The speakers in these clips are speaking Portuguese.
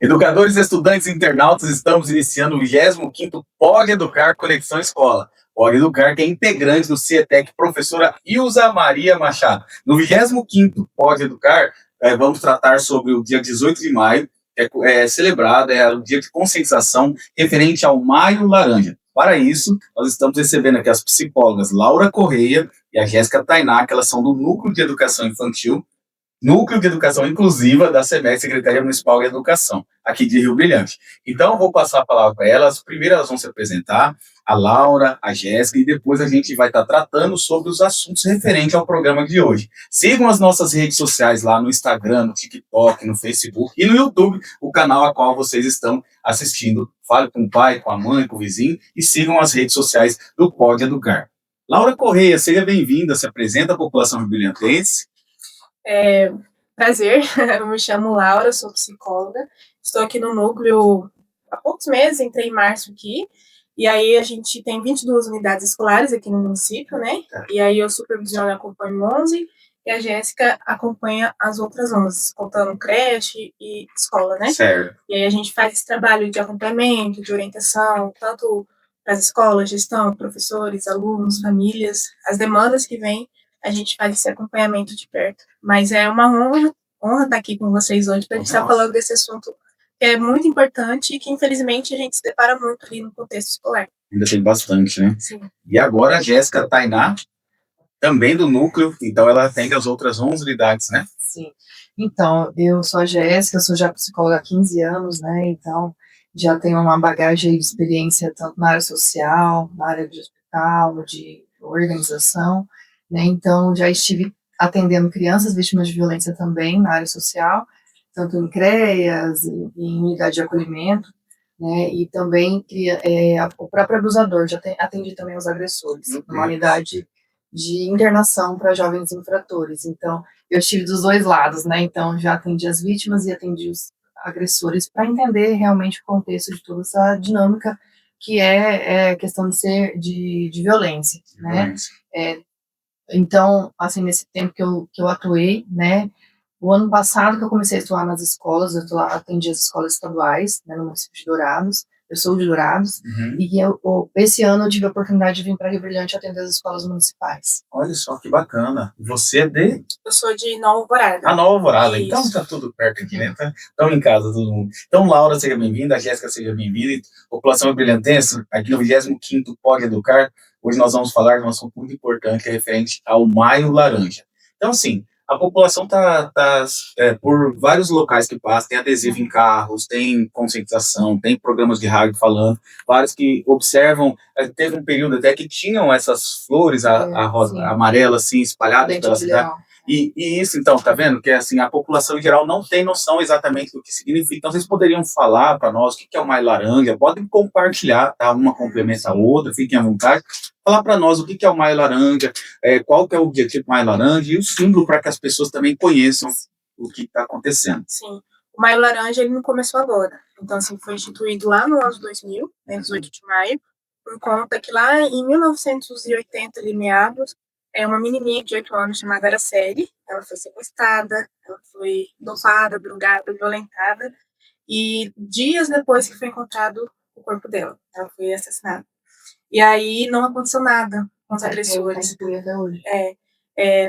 Educadores, estudantes e internautas, estamos iniciando o 25º Pode Educar Conexão Escola. Pode Educar, que é integrante do CIETEC, professora Ilza Maria Machado. No 25º Pode Educar, vamos tratar sobre o dia 18 de maio, que é celebrado, é o dia de conscientização referente ao Maio Laranja. Para isso, nós estamos recebendo aqui as psicólogas Laura Correia e a Jéssica Tainá, que elas são do Núcleo de Educação Infantil, Núcleo de Educação Inclusiva da SEMEC, Secretaria Municipal de Educação, aqui de Rio Brilhante. Então, eu vou passar a palavra para elas. Primeiro, elas vão se apresentar, a Laura, a Jéssica, e depois a gente vai estar tratando sobre os assuntos referentes ao programa de hoje. Sigam as nossas redes sociais lá no Instagram, no TikTok, no Facebook e no YouTube, o canal a qual vocês estão assistindo. Fale com o pai, com a mãe, com o vizinho e sigam as redes sociais do Pode Educar. Laura Correia, seja bem-vinda, se apresenta à população rio-brilhantense. Prazer, eu me chamo Laura, sou psicóloga, estou aqui no núcleo há poucos meses, entrei em março aqui, e aí a gente tem 22 unidades escolares aqui no município, né, e aí eu supervisiono e acompanho 11, e a Jéssica acompanha as outras 11, contando creche e escola, né. Certo. E aí a gente faz esse trabalho de acompanhamento, de orientação, tanto para as escolas, gestão, professores, alunos, famílias, as demandas que vêm, a gente faz esse acompanhamento de perto. Mas é uma honra estar aqui com vocês hoje para a gente estar falando desse assunto que é muito importante e que, infelizmente, a gente se depara muito ali no contexto escolar. Ainda tem bastante, né? Sim. E agora a Jéssica Tainá, também do núcleo, então ela atende as outras 11 unidades, né? Sim. Então, eu sou a Jéssica, sou já psicóloga há 15 anos, né? Então, já tenho uma bagagem de experiência tanto na área social, na área de hospital, de organização, né? Então, já estive atendendo crianças vítimas de violência também na área social, tanto em CREAS, em unidade de acolhimento, né? E também o próprio abusador, já atendi também os agressores, numa unidade de internação para jovens infratores. Então, eu estive dos dois lados, né? Então, já atendi as vítimas e atendi os agressores para entender realmente o contexto de toda essa dinâmica que é questão de violência, né? Então, assim, nesse tempo que eu atuei, né? O ano passado que eu comecei a atuar nas escolas, atendi as escolas estaduais, né, no município de Dourados. Eu sou de Dourados, e esse ano eu tive a oportunidade de vir para Rio Brilhante atender as escolas municipais. Olha só que bacana. Você é de? Eu sou de Nova Alvorada. A Nova Alvorada, Isso. então tá tudo perto aqui, né? Estão em casa todo mundo. Então, Laura, seja bem-vinda, a Jéssica, seja bem-vinda. População brilhantense, aqui no 25º Pode Educar, hoje nós vamos falar de um assunto muito importante, que é referente ao Maio Laranja. Então, assim, a população tá por vários locais que passam, tem adesivo em carros, tem conscientização, tem programas de rádio falando, vários que observam, teve um período até que tinham essas flores, a rosa, amarela, assim, espalhadas pela cidade. E isso, então, tá vendo? Que assim, a população em geral não tem noção exatamente do que significa. Então, vocês poderiam falar para nós o que é o Maio Laranja, podem compartilhar, tá? Uma complementa a outra, fiquem à vontade. Falar para nós o que é o Maio Laranja, qual que é o objetivo do Maio Laranja e o símbolo para que as pessoas também conheçam o que está acontecendo. Sim. O Maio Laranja, ele não começou agora. Então, assim, foi instituído lá no ano 2000, né, 18 de maio, por conta que lá em 1980, ali meados, uma menininha de 8 anos chamada Araceli, ela foi sequestrada, ela foi dopada, drogada, violentada, e dias depois que foi encontrado o corpo dela, ela foi assassinada. E aí não aconteceu nada com os agressores.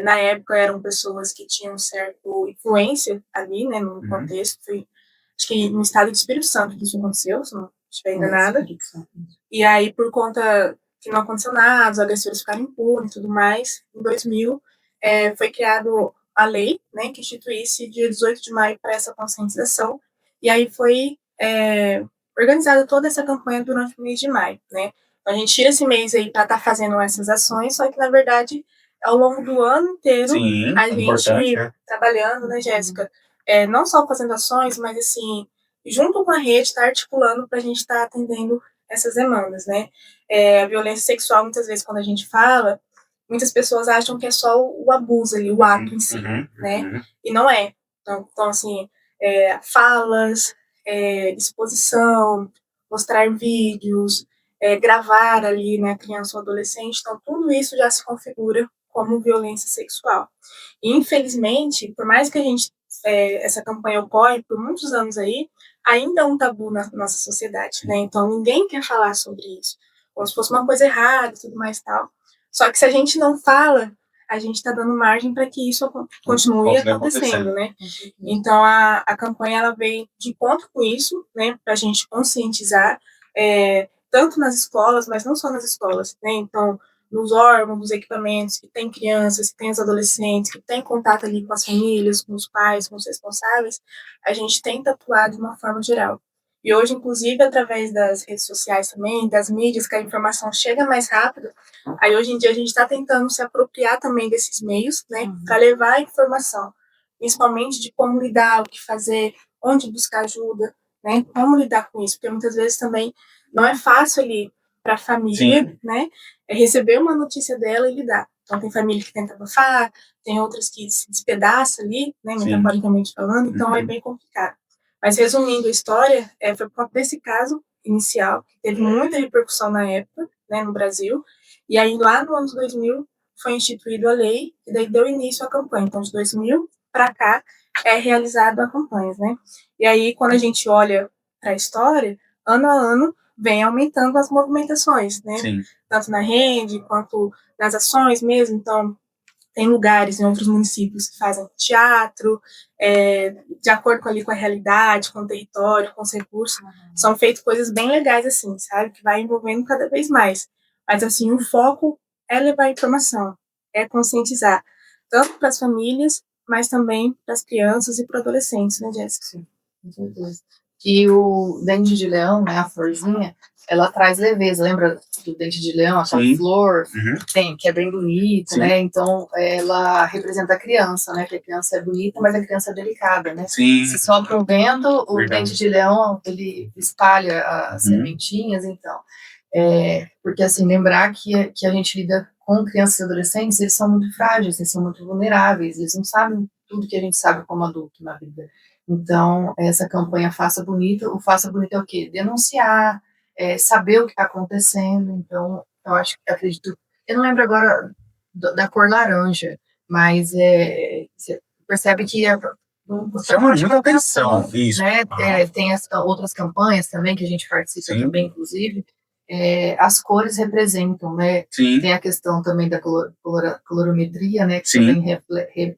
Na época eram pessoas que tinham certa influência ali, né, no contexto. Foi, acho que no estado do Espírito Santo que isso aconteceu, se não estiver enganada. E aí, por conta que não aconteceu nada, os agressores ficaram impunes e tudo mais, em 2000 foi criado a lei, né, que instituísse dia 18 de maio para essa conscientização. E aí foi organizada toda essa campanha durante o mês de maio, né. A gente tira esse mês aí para estar fazendo essas ações, só que, na verdade, ao longo do ano inteiro, sim, a gente trabalhando, né, Jéssica? Não só fazendo ações, mas, assim, junto com a rede, está articulando para a gente estar atendendo essas demandas, né? A violência sexual, muitas vezes, quando a gente fala, muitas pessoas acham que é só o abuso ali, o ato em si, né? E não é. Então assim, falas, exposição, mostrar vídeos, gravar ali, né, criança ou adolescente, então tudo isso já se configura como violência sexual. E, infelizmente, por mais que a gente essa campanha ocorre por muitos anos aí, ainda é um tabu na nossa sociedade, né? Então ninguém quer falar sobre isso, como se fosse uma coisa errada e tudo mais e tal. Só que se a gente não fala, a gente está dando margem para que isso continue acontecendo, né? Então a campanha ela veio de encontro com isso, né? Para a gente conscientizar, tanto nas escolas, mas não só nas escolas, né? Então nos órgãos, nos equipamentos, que tem crianças, que tem os adolescentes, que tem contato ali com as famílias, com os pais, com os responsáveis, a gente tenta atuar de uma forma geral. E hoje, inclusive, através das redes sociais também, das mídias, que a informação chega mais rápido, aí hoje em dia a gente está tentando se apropriar também desses meios, né, para levar a informação, principalmente de como lidar, o que fazer, onde buscar ajuda, né, como lidar com isso, porque muitas vezes também não é fácil ali para a família, sim, né, receber uma notícia dela e lidar. Então tem família que tenta abafar, tem outras que se despedaça ali, né, metaforicamente falando, então é bem complicado. Mas resumindo a história, foi por conta desse caso inicial, que teve muita repercussão na época, né, no Brasil, e aí lá no ano 2000 foi instituída a lei, e daí deu início à campanha. Então de 2000 para cá é realizado a campanha, né? E aí quando a gente olha para a história, ano a ano vem aumentando as movimentações, né? Sim. Tanto na rede quanto nas ações mesmo. Então tem lugares em outros municípios que fazem teatro, de acordo ali com a realidade, com o território, com os recursos. São feitas coisas bem legais, assim, sabe? Que vai envolvendo cada vez mais. Mas, assim, o foco é levar informação, é conscientizar, tanto para as famílias, mas também para as crianças e para os adolescentes, né, Jéssica? Sim, com certeza. E o dente de leão, né, a florzinha, ela traz leveza, lembra do dente de leão, aquela flor, que é bem bonita, né, então ela representa a criança, né, que a criança é bonita, mas a criança é delicada, né, se sopra o vento, o dente de leão, ele espalha as sementinhas, então, porque assim, lembrar que a gente lida com crianças e adolescentes, eles são muito frágeis, eles são muito vulneráveis, eles não sabem tudo que a gente sabe como adulto na vida. Então, essa campanha Faça Bonito, o Faça Bonito é o quê? Denunciar, saber o que está acontecendo. Então, eu acredito, eu não lembro agora da cor laranja, mas você percebe que chama muita atenção, isso. Né? Tem outras campanhas também que a gente participa também, inclusive, as cores representam, né? Sim. Tem a questão também da colorimetria, né? Que também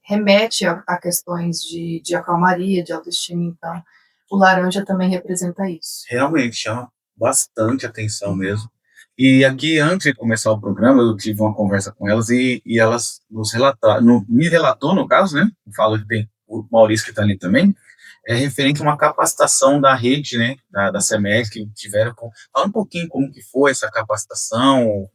remete a questões de acalmaria, de autoestima. Então, o laranja também representa isso. Realmente, chama bastante atenção mesmo. E aqui, antes de começar o programa, eu tive uma conversa com elas e elas me relatou, no caso, né? Falo que tem o Maurício que está ali também, referente a uma capacitação da rede, né, da SEMEC, que tiveram. Fala um pouquinho como que foi essa capacitação,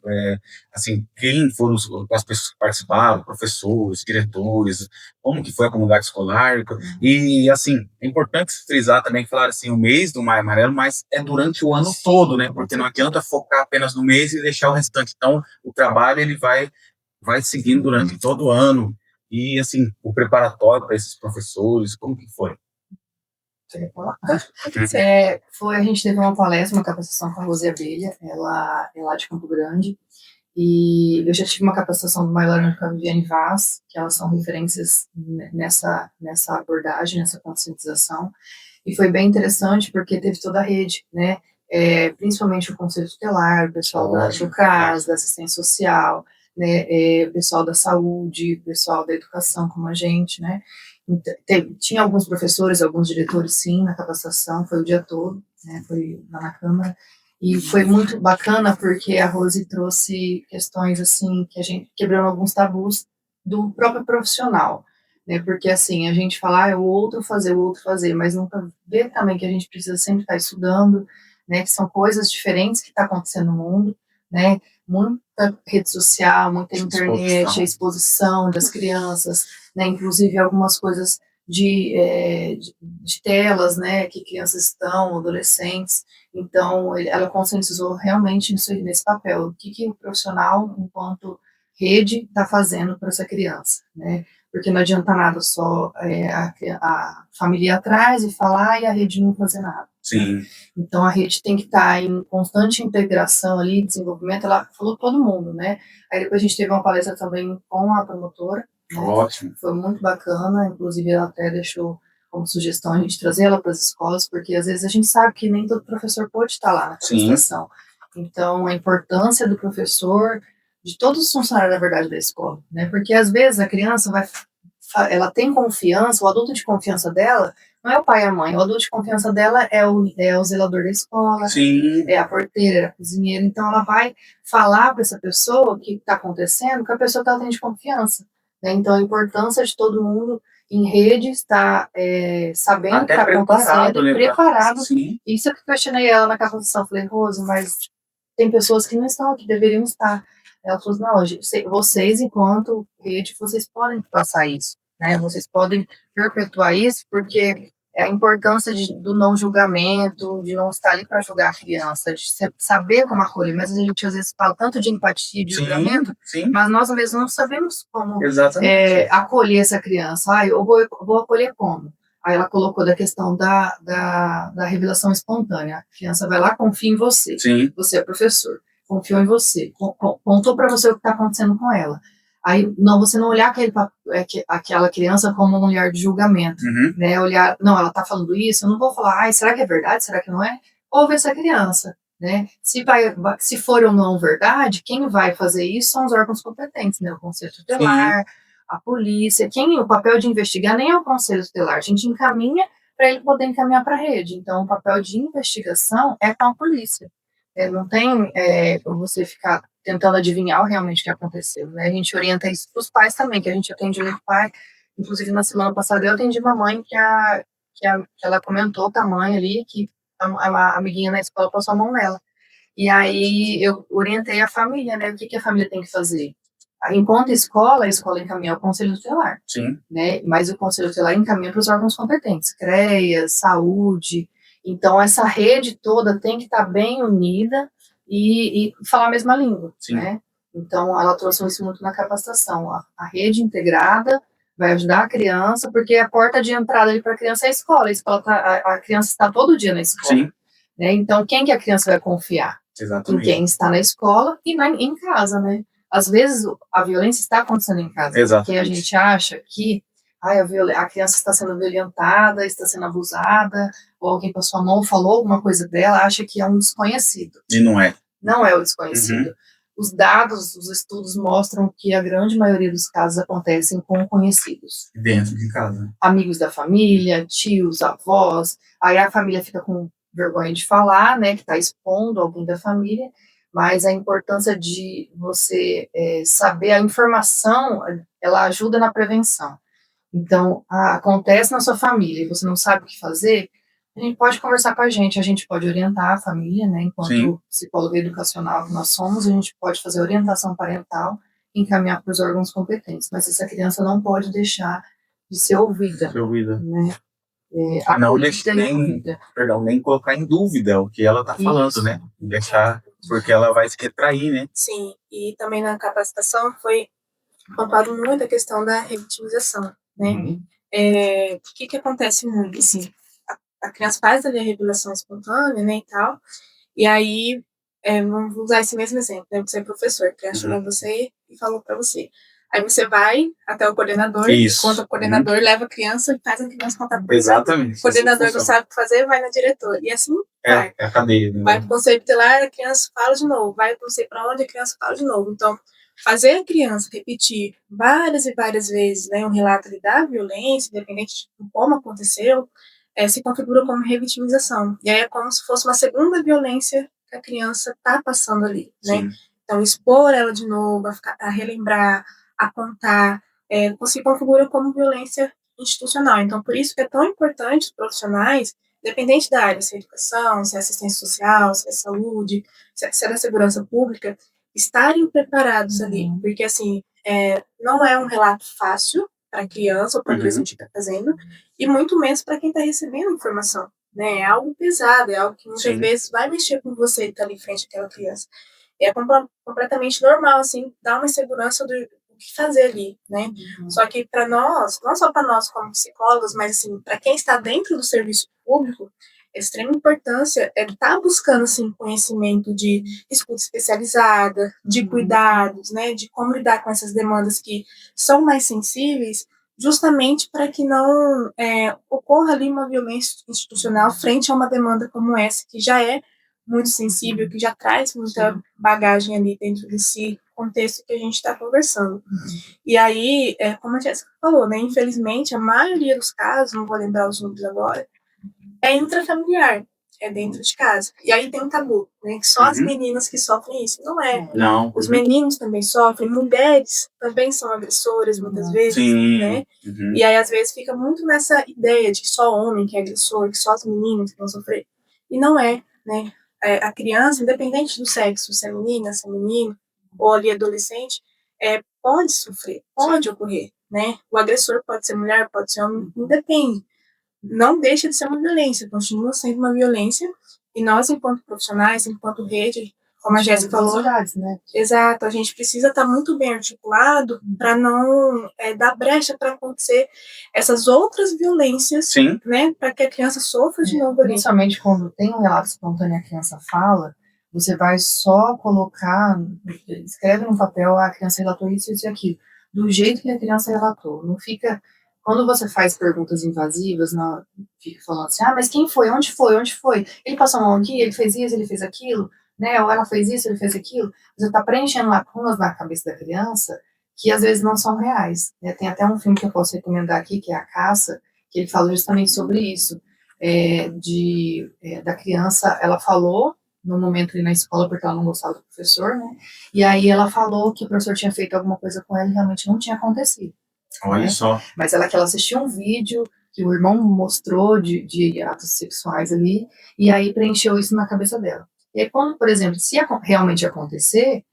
assim, quem foram as pessoas que participaram, professores, diretores, como que foi a comunidade escolar, e, assim, é importante frisar também, falar assim, o mês do Maio Amarelo, mas é durante o ano todo, né, porque não adianta focar apenas no mês e deixar o restante. Então, o trabalho, ele vai seguindo durante todo o ano, e, assim, o preparatório para esses professores, como que foi? A gente teve uma palestra, uma capacitação com a Rose Abelha, ela é lá de Campo Grande, e eu já tive uma capacitação do Maio com a Viviane Vaz, que elas são referências nessa abordagem, nessa conscientização, e foi bem interessante porque teve toda a rede, né, principalmente o Conselho Tutelar, o pessoal do CAS, da assistência social, né, o pessoal da saúde, o pessoal da educação como a gente, né. Tinha alguns professores, alguns diretores, sim, na capacitação, foi o dia todo, né, foi lá na Câmara, e foi muito bacana porque a Rose trouxe questões, assim, que a gente quebrando alguns tabus do próprio profissional, né, porque, assim, a gente fala, o outro fazer, mas nunca vê também que a gente precisa sempre estar estudando, né, que são coisas diferentes que estão acontecendo no mundo, né, muita rede social, muita internet, a exposição das crianças, né, inclusive algumas coisas de telas, né, que crianças estão, adolescentes, então ela conscientizou realmente nesse papel, o que o profissional, enquanto rede, está fazendo para essa criança, né, porque não adianta nada só a família ir atrás e falar e a rede não fazer nada. Sim. Então a rede tem que estar em constante integração ali, desenvolvimento, ela falou todo mundo, né? Aí depois a gente teve uma palestra também com a promotora, né? Ótimo. Foi muito bacana, inclusive ela até deixou como sugestão a gente trazer ela para as escolas, porque às vezes a gente sabe que nem todo professor pode estar lá na Sim. capacitação. Então, a importância do professor, de todos os funcionários, na verdade, da escola, né? Porque às vezes a criança ela tem confiança, o adulto de confiança dela não é o pai e a mãe, o adulto de confiança dela é o zelador da escola, Sim. é a porteira, é a cozinheira, então ela vai falar para essa pessoa o que está acontecendo, com a pessoa que ela tem de confiança, né? Então, a importância de todo mundo em rede estar sabendo o que Até está acontecendo, né? preparado. Sim. Isso é que eu questionei ela na capacitação, falei, Rose, mas tem pessoas que não estão aqui, deveriam estar. Ela falou, não, vocês, enquanto rede, vocês podem passar isso, né? Vocês podem perpetuar isso, porque é a importância do não julgamento, de não estar ali para julgar a criança, de saber como acolher. Mas a gente às vezes fala tanto de empatia, de julgamento, mas nós mesmos não sabemos como acolher essa criança. Ah, eu vou acolher como? Aí ela colocou da questão da revelação espontânea. A criança vai lá, confia em você. Sim. Você é professor, confiou em você, contou para você o que está acontecendo com ela. Aí, não, você não olhar aquela criança como um olhar de julgamento, né? Olhar, não, ela está falando isso, eu não vou falar, ai, será que é verdade, será que não é? Ouve essa criança, né? Se for ou não verdade, quem vai fazer isso são os órgãos competentes, né? O Conselho Tutelar, a polícia, o papel de investigar nem é o Conselho Tutelar, a gente encaminha para ele poder encaminhar para a rede. Então, o papel de investigação é com a polícia. Não tem você ficar tentando adivinhar realmente o que aconteceu, né? A gente orienta isso para os pais também, que a gente atende muito pai. Inclusive, na semana passada, eu atendi uma mãe que ela comentou com a mãe ali que a amiguinha na escola passou a mão nela. E aí eu orientei a família, né? O que a família tem que fazer? Enquanto a escola encaminha ao Conselho Tutelar. Sim. Né? Mas o Conselho Tutelar encaminha para os órgãos competentes, CREAS, saúde. Então, essa rede toda tem que estar bem unida e falar a mesma língua, né? Então, ela trouxe isso muito na capacitação. A rede integrada vai ajudar a criança, porque a porta de entrada para a criança é a escola. A criança está todo dia na escola. Sim. Né? Então, quem que a criança vai confiar? Exatamente. Em quem está na escola e em casa, né? Às vezes a violência está acontecendo em casa, porque a gente acha que a criança está sendo violentada, está sendo abusada, ou alguém passou a mão, falou alguma coisa dela, acha que é um desconhecido. E não é. Não é o desconhecido. Os dados, os estudos mostram que a grande maioria dos casos acontecem com conhecidos. Dentro de casa. Amigos da família, tios, avós, aí a família fica com vergonha de falar, né, que está expondo alguém da família, mas a importância de você saber a informação, ela ajuda na prevenção. Então, acontece na sua família e você não sabe o que fazer, a gente pode conversar com a gente pode orientar a família, né, enquanto psicóloga educacional que nós somos, a gente pode fazer orientação parental e encaminhar para os órgãos competentes, mas essa criança não pode deixar de ser ouvida. Né? Nem colocar em dúvida o que ela está falando, né? Deixar, porque ela vai se retrair, né? Sim, e também na capacitação foi pontuado muito a questão da revitimização, né? O que acontece muito, assim, a criança faz ali a revelação espontânea, né, e tal, e aí, vamos usar esse mesmo exemplo, né? Você é professor, a criança chamou você e falou para você. Aí você vai até o coordenador, conta o coordenador, leva a criança e faz a criança contar para Exatamente. O coordenador não sabe o que fazer, vai na diretora. E assim vai. É a cadeia. Né? Vai para o conselho tutelar, a criança fala de novo. Vai para não sei para onde, a criança fala de novo. Então, fazer a criança repetir várias e várias vezes, né, um relato da violência, independente de como aconteceu, se configura como revitimização. E aí é como se fosse uma segunda violência que a criança está passando ali, né? Então, expor ela de novo, a relembrar, a contar, se configura como violência institucional. Então, por isso que é tão importante os profissionais, independente da área, se é educação, se é assistência social, se é saúde, se é da segurança pública, estarem preparados ali, porque assim, não é um relato fácil para a criança ou para o adolescente que está fazendo, e muito menos para quem está recebendo a informação, né? É algo pesado, é algo que muitas vezes vai mexer com você que está ali em frente àquela criança. É completamente normal, assim, dar uma insegurança do que fazer ali, né? Só que para nós, não só para nós como psicólogos, mas assim, para quem está dentro do serviço público, extrema importância é estar buscando, assim, conhecimento de escuta especializada, de cuidados, né, de como lidar com essas demandas que são mais sensíveis, justamente para que não ocorra ali uma violência institucional frente a uma demanda como essa, que já é muito sensível, que já traz muita bagagem ali dentro desse contexto que a gente está conversando. E aí, como a Jéssica falou, né, infelizmente, a maioria dos casos, não vou lembrar os números agora, é intrafamiliar, é dentro de casa. E aí tem um tabu, né, que só as meninas que sofrem isso. Não é. Não. Os meninos também sofrem, mulheres também são agressoras muitas vezes, Sim. né? E aí, às vezes, fica muito nessa ideia de que só homem que é agressor, que só as meninas que vão sofrer. E não é, né? A criança, independente do sexo, se é menina, se é menino, ou ali adolescente, pode sofrer, pode ocorrer, né? O agressor pode ser mulher, pode ser homem, independe. Não deixa de ser uma violência, continua sendo uma violência, e nós, enquanto profissionais, enquanto rede, como a Jéssica falou, né? Exato, a gente precisa estar muito bem articulado para não dar brecha para acontecer essas outras violências, né, para que a criança sofra de novo ali. Principalmente quando tem um relato espontâneo e a criança fala, você vai só colocar, escreve no papel, a criança relatou isso, isso e aquilo, do jeito que a criança relatou. Não fica, quando você faz perguntas invasivas, não fica falando assim, mas quem foi, onde foi, onde foi? Ele passou a mão aqui, ele fez isso, ele fez aquilo, né? Ou ela fez isso, ele fez aquilo. Você está preenchendo lacunas na cabeça da criança que às vezes não são reais, né? Tem até um filme que eu posso recomendar aqui, que é A Caça, que ele fala justamente sobre isso, da criança, ela falou no momento ali na escola, porque ela não gostava do professor, né? E aí ela falou que o professor tinha feito alguma coisa com ela e realmente não tinha acontecido. Olha, né? Só. Mas que ela assistiu um vídeo que o irmão mostrou de atos sexuais ali, e aí preencheu isso na cabeça dela. E aí, quando, por exemplo, se realmente acontecer,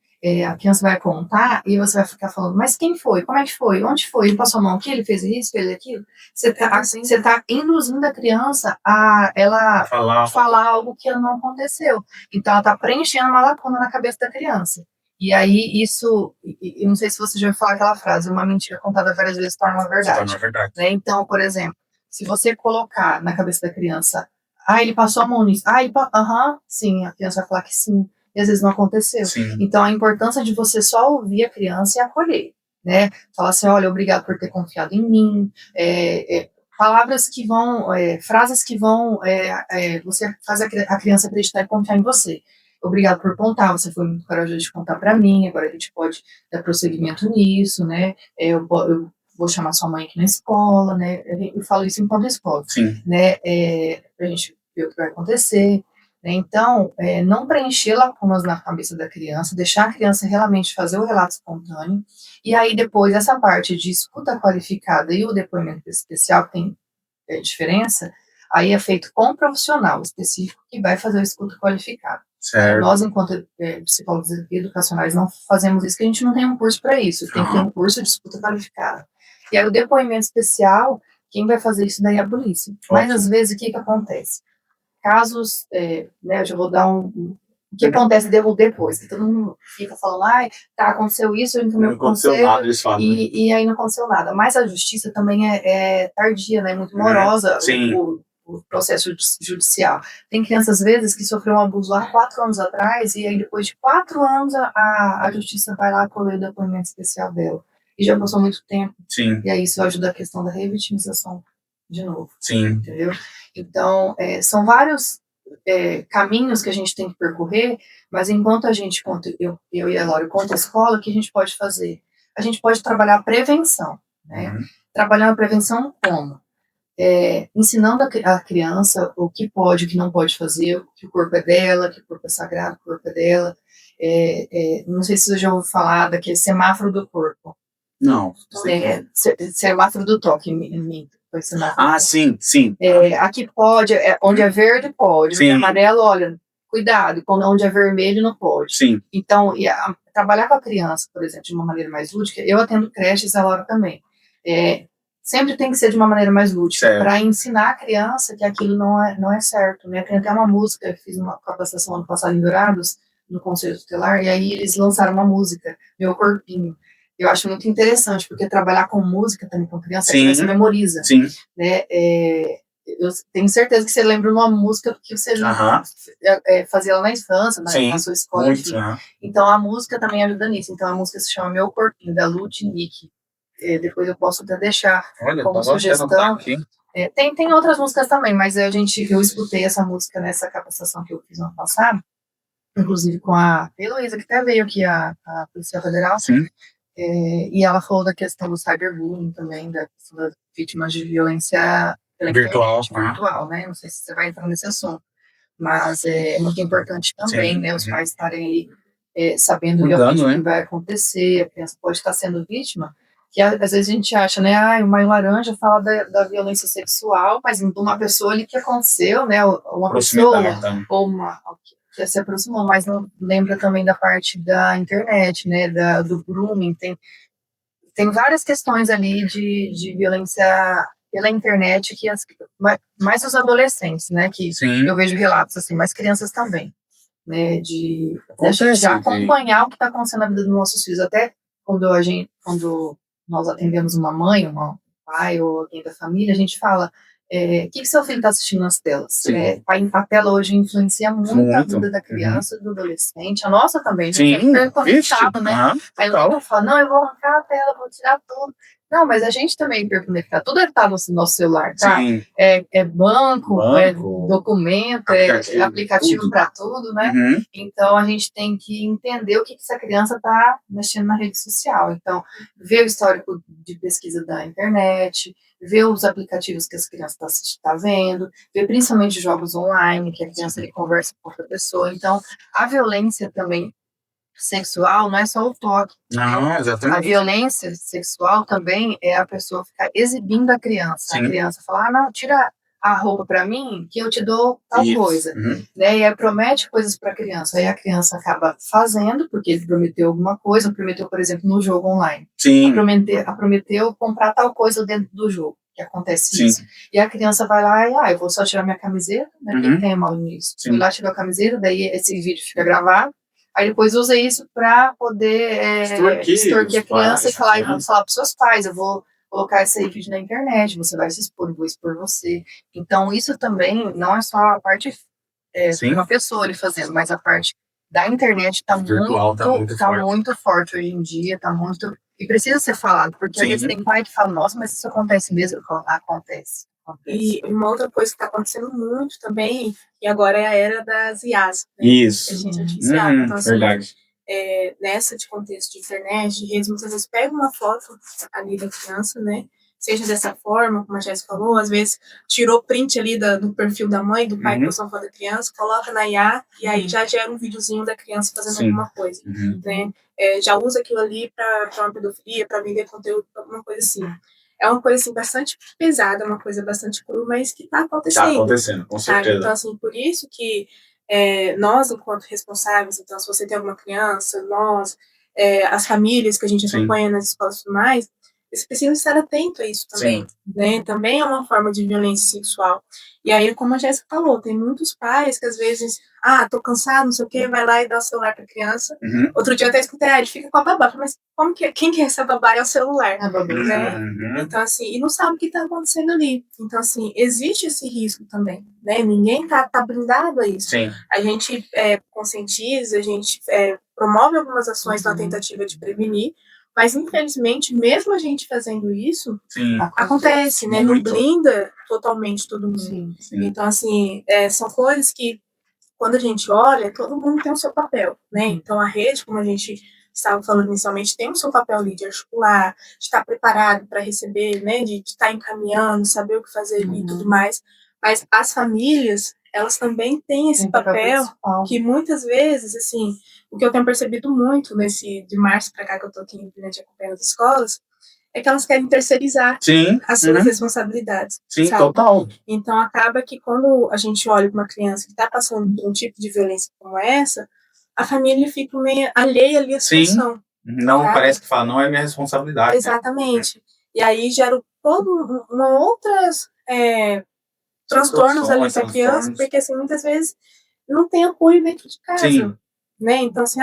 a criança vai contar e você vai ficar falando, mas quem foi? Como é que foi? Onde foi? Ele passou a mão aqui? Ele fez isso? Fez aquilo? Você tá induzindo a criança a ela falar algo que não aconteceu. Então, ela tá preenchendo uma lacuna na cabeça da criança. E aí, isso, eu não sei se você já ouviu falar aquela frase, uma mentira contada várias vezes torna uma verdade. Torna uma verdade. Né? Então, por exemplo, se você colocar na cabeça da criança, ele passou a mão nisso, sim, a criança vai falar que sim, e às vezes não aconteceu. Sim. Então, a importância de você só ouvir a criança e acolher, né? Falar assim, olha, obrigado por ter confiado em mim, palavras que vão, frases que vão, você faz a criança acreditar e confiar em você. Obrigado por contar, você foi muito corajoso de contar para mim, agora a gente pode dar prosseguimento nisso, né? Eu vou chamar sua mãe aqui na escola, né? Eu falo isso enquanto escola, né? Pra gente ver o que vai acontecer. Né? Então, não preencher lacunas na cabeça da criança, deixar a criança realmente fazer o relato espontâneo, e aí depois essa parte de escuta qualificada e o depoimento especial, que tem diferença, aí é feito com um profissional específico que vai fazer o escuta qualificado. Certo. Nós, enquanto psicólogos educacionais, não fazemos isso, porque a gente não tem um curso para isso, tem que ter um curso de escuta qualificada. E aí o depoimento especial, quem vai fazer isso daí é a polícia. Mas às vezes o que acontece? Casos, né, eu já vou dar o que acontece depois, que todo mundo fica falando, aconteceu isso, não aconteceu nada, eles falam, e aí não aconteceu nada. Mas a justiça também é tardia, né, muito morosa, o processo judicial. Tem crianças, às vezes, que sofreu um abuso lá 4 anos atrás, e aí depois de 4 anos a justiça vai lá colher o depoimento especial dela. E já passou muito tempo. Sim. E aí isso ajuda a questão da revitimização de novo. Sim. Entendeu? Então, são vários caminhos que a gente tem que percorrer, mas enquanto a gente, eu e a Laura, enquanto a escola, o que a gente pode fazer? A gente pode trabalhar a prevenção, né? Trabalhar a prevenção como? Ensinando a criança o que pode, o que não pode fazer, que o corpo é dela, que o corpo é sagrado, o corpo é dela. Não sei se você já ouviu falar daquele semáforo do corpo. Não. Semáforo do toque, sim. Aqui pode, onde é verde, pode. Onde é amarelo, olha, cuidado, onde é vermelho, não pode. Sim. Então, trabalhar com a criança, por exemplo, de uma maneira mais lúdica, eu atendo creches, a Laura também. Sempre tem que ser de uma maneira mais lúdica, para ensinar a criança que aquilo não é certo, né? Tem até uma música, eu fiz uma capacitação ano passado em Dourados, no Conselho Tutelar, e aí eles lançaram uma música, Meu Corpinho. Eu acho muito interessante, porque trabalhar com música também com criança, a criança memoriza. Sim. Né? eu tenho certeza que você lembra uma música que você fazia lá na infância, na sua escola. Muito, Então a música também ajuda nisso. Então a música se chama Meu Corpinho, da Lutnick. Depois eu posso até deixar como sugestão. Tem outras músicas também, mas eu escutei essa música nessa capacitação que eu fiz no ano passado, inclusive com a Heloísa, que até veio aqui, a Polícia Federal. Sim. E ela falou da questão do cyberbullying também, da questão das vítimas de violência virtual, né? Não sei se você vai entrar nesse assunto, mas é muito importante também, né? Os pais estarem ali sabendo o que vai acontecer, a criança pode estar sendo vítima, que às vezes a gente acha, né? O Maio Laranja fala da violência sexual, mas de uma pessoa ali que aconteceu, né? Uma pessoa ou uma que se aproximou, mas não lembra também da parte da internet, né? Do grooming, tem várias questões ali de violência pela internet que mais os adolescentes, né? Que eu vejo relatos assim, mas crianças também, né? De já acompanhar o que está acontecendo na vida dos nossos filhos. Até quando nós atendemos uma mãe, um pai ou alguém da família, a gente fala: o que seu filho está assistindo nas telas? A tela hoje influencia muito a vida da criança, do adolescente, a nossa também. Né? Conectado, né? Aí eu falo: não, eu vou arrancar a tela, vou tirar tudo. Não, mas a gente também é hiperconectado. Tudo está no nosso celular, tá? É banco, é documento, é aplicativo para tudo, né? Então a gente tem que entender o que essa criança está mexendo na rede social. Então, ver o histórico de pesquisa da internet, ver os aplicativos que as crianças estão vendo, ver principalmente jogos online, que a criança conversa com outra pessoa. Então, a violência também sexual não é só o toque. Não, exatamente. A violência sexual também é a pessoa ficar exibindo a criança. A criança falar: não, tira a roupa para mim que eu te dou tal coisa. Né? E aí promete coisas para a criança. Aí a criança acaba fazendo, porque ele prometeu alguma coisa, prometeu, por exemplo, no jogo online. Prometeu comprar tal coisa dentro do jogo, que acontece isso. E a criança vai lá e, eu vou só tirar minha camiseta, né? Quem tem mal nisso? Fui lá, tirou a camiseta, daí esse vídeo fica gravado. Aí depois usa isso para poder extorquir a criança e falar para os seus pais: eu vou colocar esse vídeo na internet, você vai se expor, eu vou expor você. Então isso também não é só a parte de uma pessoa ali fazendo, mas a parte da internet está muito forte hoje em dia, está muito... E precisa ser falado, porque às vezes tem pai que fala: nossa, mas isso acontece mesmo? Acontece. E uma outra coisa que está acontecendo muito também, e agora é a era das IAs. Né? Isso. Então, assim, verdade. Nessa de contexto de internet, de redes, muitas vezes pega uma foto ali da criança, né? Seja dessa forma, como a Jéssica falou, às vezes tirou print ali do perfil da mãe, do pai, que postou uma foto da criança, coloca na IA, e aí já gera um videozinho da criança fazendo alguma coisa. Né? Já usa aquilo ali para uma pedofilia, para vender conteúdo, alguma coisa assim. É uma coisa assim, bastante pesada, uma coisa bastante crua, mas que está acontecendo. Está acontecendo, com certeza. Então, assim, por isso que nós, enquanto responsáveis, então, se você tem alguma criança, nós, as famílias que a gente acompanha nas escolas e tudo mais, eles precisam estar atentos a isso também. Né? Também é uma forma de violência sexual. E aí, como a Jéssica falou, tem muitos pais que às vezes, tô cansado, não sei o quê, vai lá e dá o celular para a criança. Outro dia eu até escutei, ele fica com a babá, mas quem que é essa babá? É o celular. Né? Então, assim, e não sabe o que está acontecendo ali. Então, assim, existe esse risco também, né? Ninguém tá blindado a isso. A gente conscientiza, a gente promove algumas ações na tentativa de prevenir, mas, infelizmente, mesmo a gente fazendo isso, acontece, né? Não blinda totalmente todo mundo. Então, assim, são coisas que, quando a gente olha, todo mundo tem o seu papel, né? Então, a rede, como a gente estava falando inicialmente, tem o seu papel ali de articular, de estar preparado para receber, né? De estar encaminhando, saber o que fazer e tudo mais. Mas as famílias, elas também têm esse papel que muitas vezes, assim, o que eu tenho percebido muito de março para cá que eu estou aqui acompanhando as escolas, é que elas querem terceirizar as suas responsabilidades. Sabe? Total. Então, acaba que quando a gente olha para uma criança que está passando por um tipo de violência como essa, a família fica meio alheia ali à situação. Não, parece que fala, não é minha responsabilidade. Exatamente. E aí gera todo outras transtornos ali para a criança, porque assim, muitas vezes não tem apoio dentro de casa. Né? Então, assim,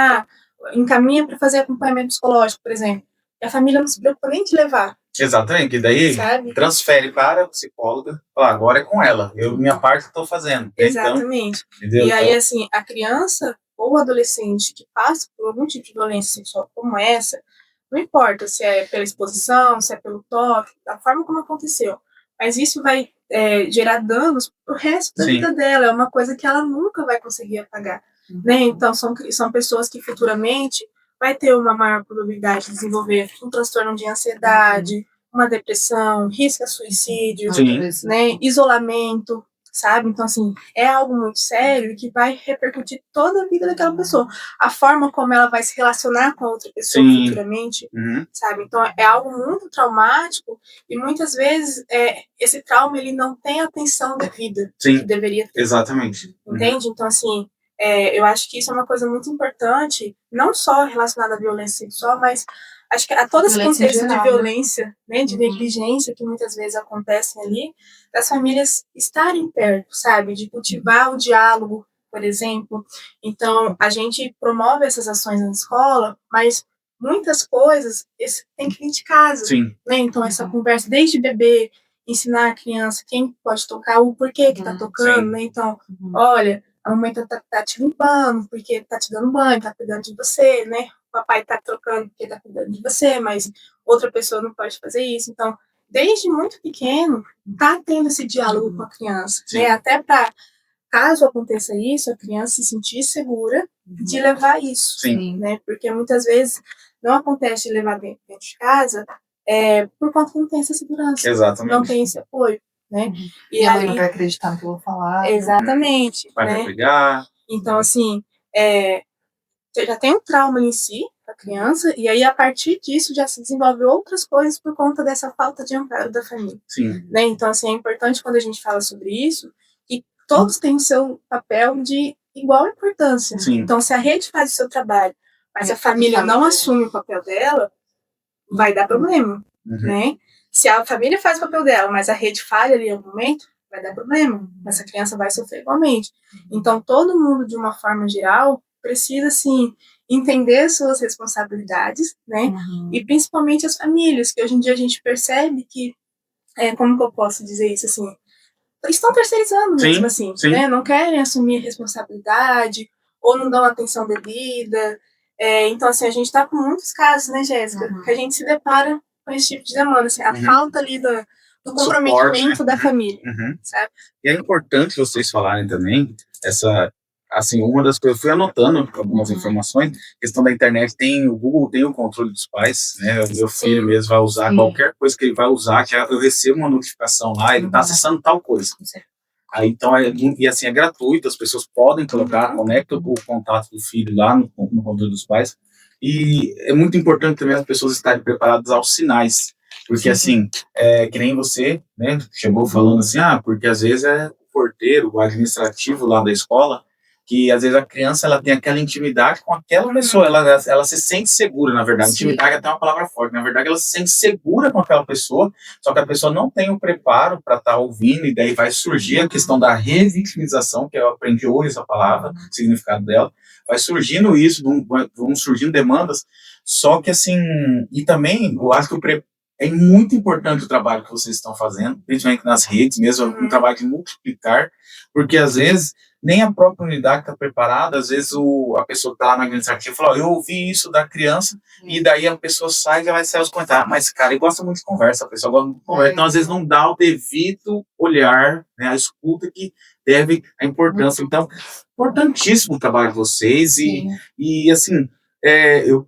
encaminha para fazer acompanhamento psicológico, por exemplo. E a família não se preocupa nem de levar. Exatamente, que daí sabe? transfere para a psicóloga, fala, agora é com ela, minha parte eu estou fazendo. Então, Exatamente. entendeu? E aí, Então, assim, a criança ou adolescente que passa por algum tipo de violência sexual como essa, não importa se é pela exposição, se é pelo toque, da forma como aconteceu, mas isso vai gerar danos pro resto da Sim. vida dela, é uma coisa que ela nunca vai conseguir apagar, né? Então, são pessoas que futuramente vai ter uma maior probabilidade de desenvolver um transtorno de ansiedade, uma depressão, risco a suicídio, Sim. né? Isolamento, sabe? Então, assim, é algo muito sério que vai repercutir toda a vida daquela pessoa. A forma como ela vai se relacionar com a outra pessoa Sim. futuramente, Uhum. sabe? Então, é algo muito traumático e muitas vezes esse trauma ele não tem a atenção devida Sim. que deveria ter. Exatamente. Entende? Então, assim, eu acho que isso é uma coisa muito importante, não só relacionada à violência sexual, mas acho que a todo esse Violência em contexto de geral, violência, né, de negligência que muitas vezes acontecem ali, das famílias estarem perto, sabe? De cultivar o diálogo, por exemplo. Então, a gente promove essas ações na escola, mas muitas coisas tem que vir de casa. Sim. Né? Então, essa conversa desde bebê, ensinar a criança quem pode tocar, o porquê que tá tocando, Sim. né? Então, olha, a mamãe tá te limpando porque tá te dando banho, tá cuidando de você, né? O papai tá trocando porque tá cuidando de você, mas outra pessoa não pode fazer isso. Então, desde muito pequeno, tá tendo esse diálogo com a criança, né? Até para caso aconteça isso, a criança se sentir segura de levar isso, Sim. né? Porque muitas vezes não acontece de levar dentro de casa por conta que não tem essa segurança, Exatamente. não tem esse apoio, né? E a mãe não vai acreditar no que eu vou falar. Exatamente. Vai né? pegar. Então, assim, já tem um trauma em si, a criança, e aí a partir disso já se desenvolve outras coisas por conta dessa falta de amparo da família. Sim. Né? Então, assim, é importante quando a gente fala sobre isso, que todos têm o seu papel de igual importância. Sim. Então, se a rede faz o seu trabalho, mas a família não assume o papel dela, vai dar problema, né? Se a família faz o papel dela, mas a rede falha ali em algum momento, vai dar problema. Essa criança vai sofrer igualmente. Então, todo mundo, de uma forma geral, precisa, assim, entender suas responsabilidades, né? E principalmente as famílias, que hoje em dia a gente percebe que, como que eu posso dizer isso, assim, estão terceirizando mesmo, assim, sim. né? Não querem assumir responsabilidade, ou não dão atenção devida. Então, assim, a gente tá com muitos casos, né, Jéssica, que a gente se depara com esse tipo de demanda, assim, a falta ali do comprometimento da família, sabe? E é importante vocês falarem também assim, uma das coisas, eu fui anotando algumas informações, questão da internet, o Google tem o controle dos pais, né, o meu filho mesmo vai usar qualquer coisa que ele vai usar, que eu recebo uma notificação lá, ele tá acessando tal coisa. Aí, então, e assim, é gratuito, as pessoas podem colocar, conecta o contato do filho lá no controle dos pais, e é muito importante também as pessoas estarem preparadas aos sinais, porque assim, que nem você, né, chegou falando assim, porque às vezes é o porteiro, o administrativo lá da escola, que às vezes a criança ela tem aquela intimidade com aquela pessoa, ela se sente segura, na verdade. Intimidade é até uma palavra forte, na verdade ela se sente segura com aquela pessoa, só que a pessoa não tem o preparo para estar ouvindo, e daí vai surgir a questão da revitimização, que eu aprendi hoje essa palavra, o significado dela, vai surgindo isso, vão surgindo demandas, só que assim, e também eu acho que é muito importante o trabalho que vocês estão fazendo, principalmente nas redes mesmo, um trabalho de multiplicar, porque às vezes nem a própria unidade está preparada, às vezes a pessoa que está lá na administrativa fala, eu ouvi isso da criança, e daí a pessoa sai e já vai sair os comentários, mas cara, ele gosta muito de conversa, a pessoa gosta muito de conversa, então às vezes não dá o devido olhar, né, a escuta que deve a importância, então, importantíssimo o trabalho de vocês, e assim,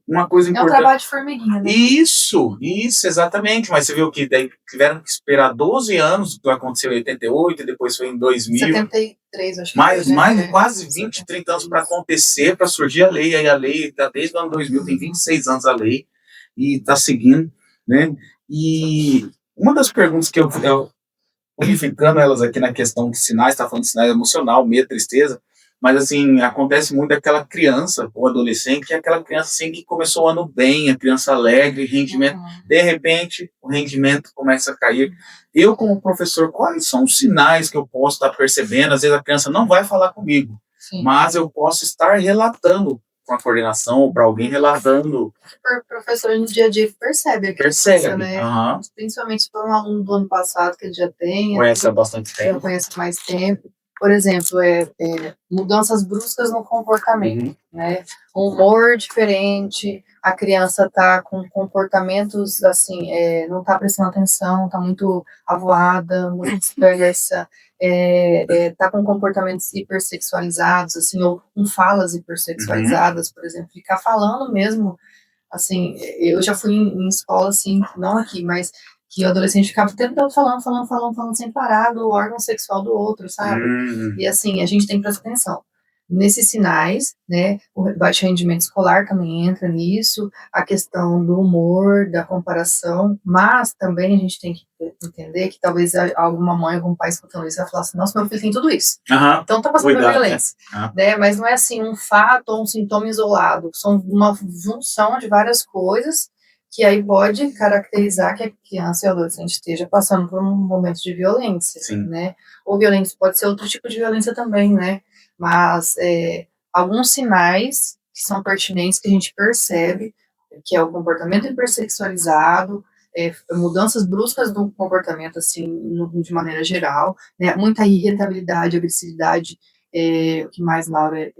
uma coisa importante. É um trabalho de formiguinha, né? Isso, exatamente. Mas você viu que daí tiveram que esperar 12 anos, que aconteceu em 88, e depois foi em 2000. 73, acho que mais foi, quase 20, 30 anos para acontecer, para surgir a lei. Aí a lei, desde o ano 2000, tem 26 anos a lei, e está seguindo, né? E uma das perguntas que eu unificando elas aqui na questão de sinais, está falando de sinais emocional, medo, tristeza, mas assim, acontece muito aquela criança ou adolescente, que é aquela criança assim que começou o ano bem, a criança alegre, rendimento, de repente o rendimento começa a cair. Eu, como professor, quais são os sinais que eu posso estar percebendo? Às vezes a criança não vai falar comigo, mas eu posso estar relatando uma coordenação ou para alguém relatando. O professor no dia a dia percebe a criança, Percebe. né? Aham. Principalmente se for um aluno do ano passado, que ele já tem, Conhece há bastante já tempo. conhece há mais tempo. Por exemplo, mudanças bruscas no comportamento, né? Um humor diferente, a criança tá com comportamentos, assim, não tá prestando atenção, tá muito avoada, muito dispersa, tá com comportamentos hipersexualizados, assim, ou com falas hipersexualizadas, por exemplo, ficar falando mesmo, assim, eu já fui em escola, assim, não aqui, mas que o adolescente ficava o tempo todo falando sem parar do órgão sexual do outro, sabe? E assim, a gente tem que prestar atenção nesses sinais, né? O baixo rendimento escolar também entra nisso, a questão do humor, da comparação, mas também a gente tem que entender que talvez alguma mãe, algum pai escutando isso vai falar assim, nossa, meu filho tem tudo isso. Então tá passando por violência, né? Mas não é assim um fato ou um sintoma isolado, são uma junção de várias coisas que aí pode caracterizar que a criança e o adolescente esteja passando por um momento de violência, né? Ou violência pode ser outro tipo de violência também, né? Mas alguns sinais que são pertinentes que a gente percebe, que é o comportamento hipersexualizado, mudanças bruscas do comportamento, assim, de maneira geral, né? Muita irritabilidade, agressividade, o que mais, Laura?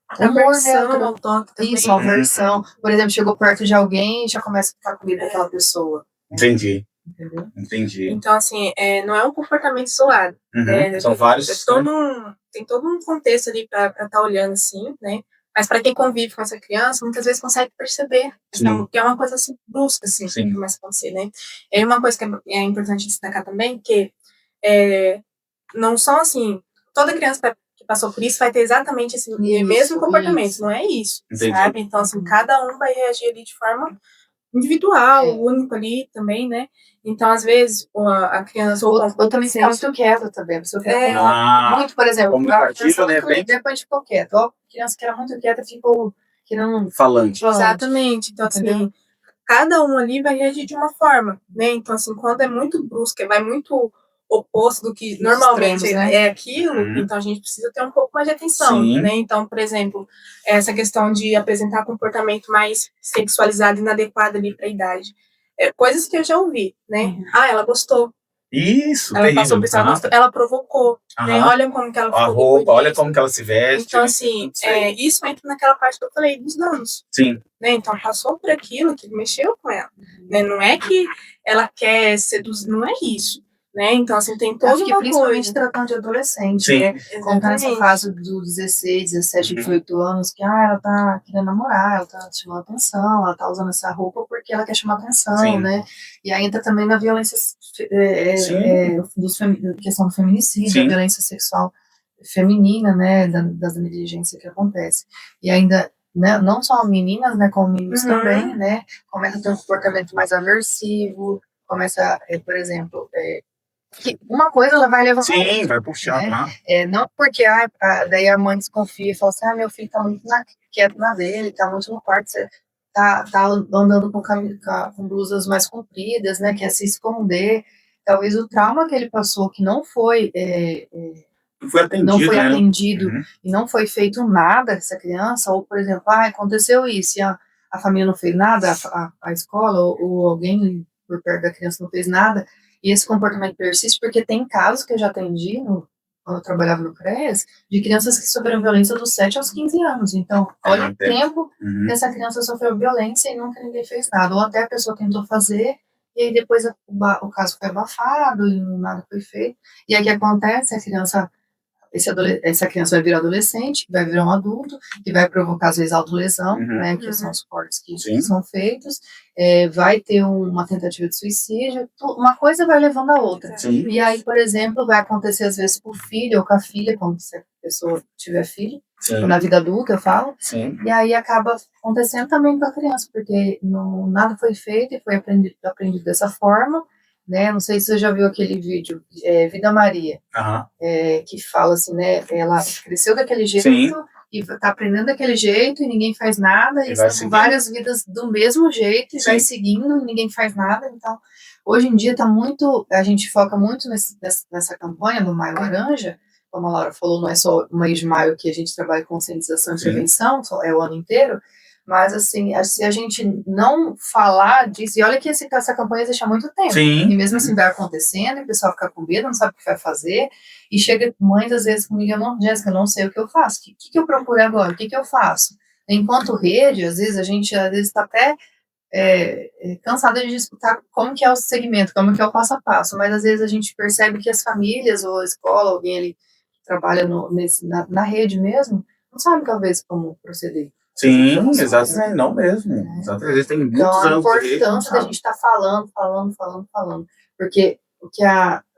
Aversão ao toque também. Isso, aversão. Por exemplo, chegou perto de alguém e já começa a ficar com medo daquela pessoa. Entendi. Entendeu? Entendi. Então, assim, não é um comportamento isolado. São vários. Tem todo um contexto ali para estar olhando, assim, né? Mas para quem convive com essa criança, muitas vezes consegue perceber que é uma coisa assim, brusca, assim, que começa a acontecer, né? E uma coisa que é importante destacar também, que não são, assim, toda criança que passou por isso vai ter exatamente esse mesmo comportamento, não é isso, sabe? Então, assim, cada um vai reagir ali de forma individual, único ali também, né? Então, às vezes, a criança... Ou também fica muito quieta também. A pessoa fica muito, por exemplo, depois ficou quieta. Ó, criança que era muito quieta ficou querendo... Falante. Exatamente. Então, assim, cada um ali vai reagir de uma forma, né? Então, assim, quando é muito brusca, vai muito oposto do que normalmente é aquilo, então a gente precisa ter um pouco mais de atenção, né? Então, por exemplo, essa questão de apresentar comportamento mais sexualizado e inadequado ali para a idade. Coisas que eu já ouvi, né? Ela gostou. Isso, ela passou por isso, ela provocou, né? Olha como que ela ficou. A roupa, olha como que ela se veste. Então, assim, isso entra naquela parte que eu falei dos danos. Sim. Né? Então, passou por aquilo que mexeu com ela. Né? Não é que ela quer seduzir, não é isso. Né? Então, assim, tem toda uma principalmente tratando de adolescente, né? Como tá nessa fase dos 16, 17, 18 anos, que ela tá querendo namorar, ela tá chamando atenção, ela tá usando essa roupa porque ela quer chamar atenção, né? E aí entra também na violência, questão do feminicídio, a violência sexual feminina, né? Das negligências que acontece. E ainda, né, não só meninas, né? Como meninos também, né? Começa a ter um comportamento mais aversivo, começa, por exemplo... que uma coisa ela vai levar vai puxar, né? Não porque daí a mãe desconfia e fala assim, meu filho tá muito quieto na dele, tá muito no quarto, você tá andando com blusas mais compridas, né, quer se esconder, talvez o trauma que ele passou, que não foi atendido e não foi feito nada essa criança, ou por exemplo, aconteceu isso e a família não fez nada, a escola ou alguém por perto da criança não fez nada, e esse comportamento persiste porque tem casos que eu já atendi quando eu trabalhava no CREAS, de crianças que sofreram violência dos 7 aos 15 anos. Então, olha o tempo que essa criança sofreu violência e nunca ninguém fez nada. Ou até a pessoa tentou fazer, e aí depois o caso foi abafado e nada foi feito. E aí o que acontece? Essa criança vai virar adolescente, vai virar um adulto, que vai provocar, às vezes, autolesão, né, que são os cortes que são feitos, vai ter uma tentativa de suicídio, uma coisa vai levando a outra. E aí, por exemplo, vai acontecer, às vezes, com o filho ou com a filha, quando a pessoa tiver filho, ou na vida adulta, eu falo, e aí acaba acontecendo também com a criança, porque nada foi feito e foi aprendido dessa forma, né? Não sei se você já viu aquele vídeo, Vida Maria, que fala assim, né? Ela cresceu daquele jeito e tá aprendendo daquele jeito e ninguém faz nada, e são várias vidas do mesmo jeito e vai seguindo e ninguém faz nada. Então, hoje em dia a gente foca muito nessa campanha do Maio Laranja, como a Laura falou, não é só o mês de maio que a gente trabalha com conscientização e prevenção, é o ano inteiro, mas assim, se a gente não falar disso, e olha que essa campanha existe há muito tempo, Sim. E mesmo assim vai acontecendo, e o pessoal fica com medo, não sabe o que vai fazer, e chega mães às vezes comigo, Jéssica, eu não sei o que eu faço, o que eu procuro agora, o que eu faço? Enquanto rede, às vezes a gente está até cansada de disputar como que é o segmento, como que é o passo a passo, mas às vezes a gente percebe que as famílias ou a escola, alguém ali que trabalha na rede mesmo, não sabe talvez como proceder. Sim, exatamente, não mesmo. Exatamente, tem muitos então, a anos de rede, importância da gente estar falando, porque o que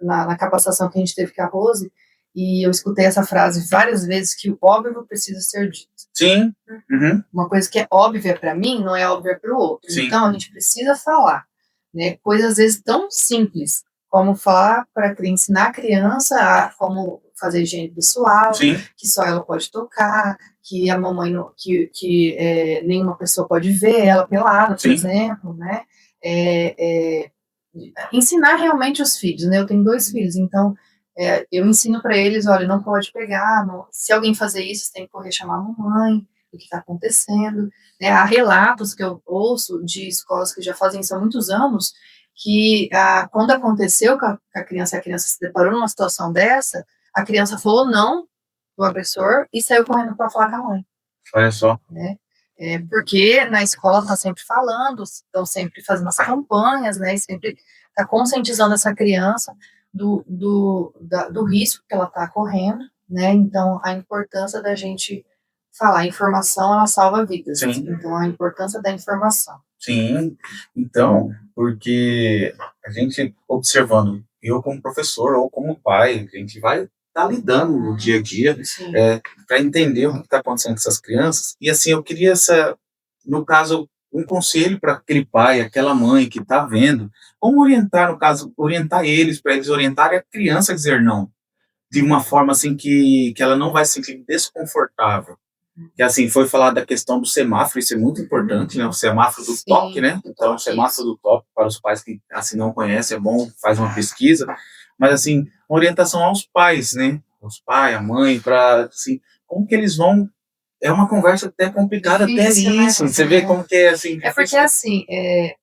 na capacitação que a gente teve com a Rose, e eu escutei essa frase várias vezes, que o óbvio precisa ser dito. Sim. Uhum. Uma coisa que é óbvia para mim, não é óbvia para o outro. Sim. Então, a gente precisa falar, né? Coisas, às vezes, tão simples, como falar para ensinar a criança a como fazer higiene pessoal, Sim. que só ela pode tocar, que a mamãe não, que nenhuma pessoa pode ver ela pelada, por Sim. exemplo, né? Ensinar realmente os filhos, né? Eu tenho 2 filhos, então eu ensino para eles, olha, não pode pegar, se alguém fazer isso, você tem que correr chamar a mamãe, o que está acontecendo, né? Há relatos que eu ouço de escolas que já fazem isso há muitos anos, que quando aconteceu com a criança se deparou numa situação dessa, a criança falou não do agressor e saiu correndo para falar com a mãe. Olha só. Né? Porque na escola está sempre falando, estão sempre fazendo as campanhas, né? E sempre está conscientizando essa criança do risco que ela está correndo, né? Então, a importância da gente falar, a informação, ela salva vidas. Sim. Então, a importância da informação. Sim, então, porque a gente observando, eu como professor ou como pai, a gente vai estar lidando no dia a dia para entender o que está acontecendo com essas crianças. E assim, eu queria, no caso, um conselho para aquele pai, aquela mãe que está vendo, como orientar, no caso, orientar eles, para eles orientarem a criança a dizer não, de uma forma assim que ela não vai se sentir desconfortável. Que assim, foi falado da questão do semáforo, isso é muito importante, né? O semáforo do toque, né? Então, o semáforo do toque, para os pais que assim não conhecem, é bom, faz uma pesquisa. Mas assim, uma orientação aos pais, né? Os pais, a mãe, para assim, como que eles vão. É uma conversa até complicada, Difícil, até isso. né? Você vê como que é assim. É porque assim,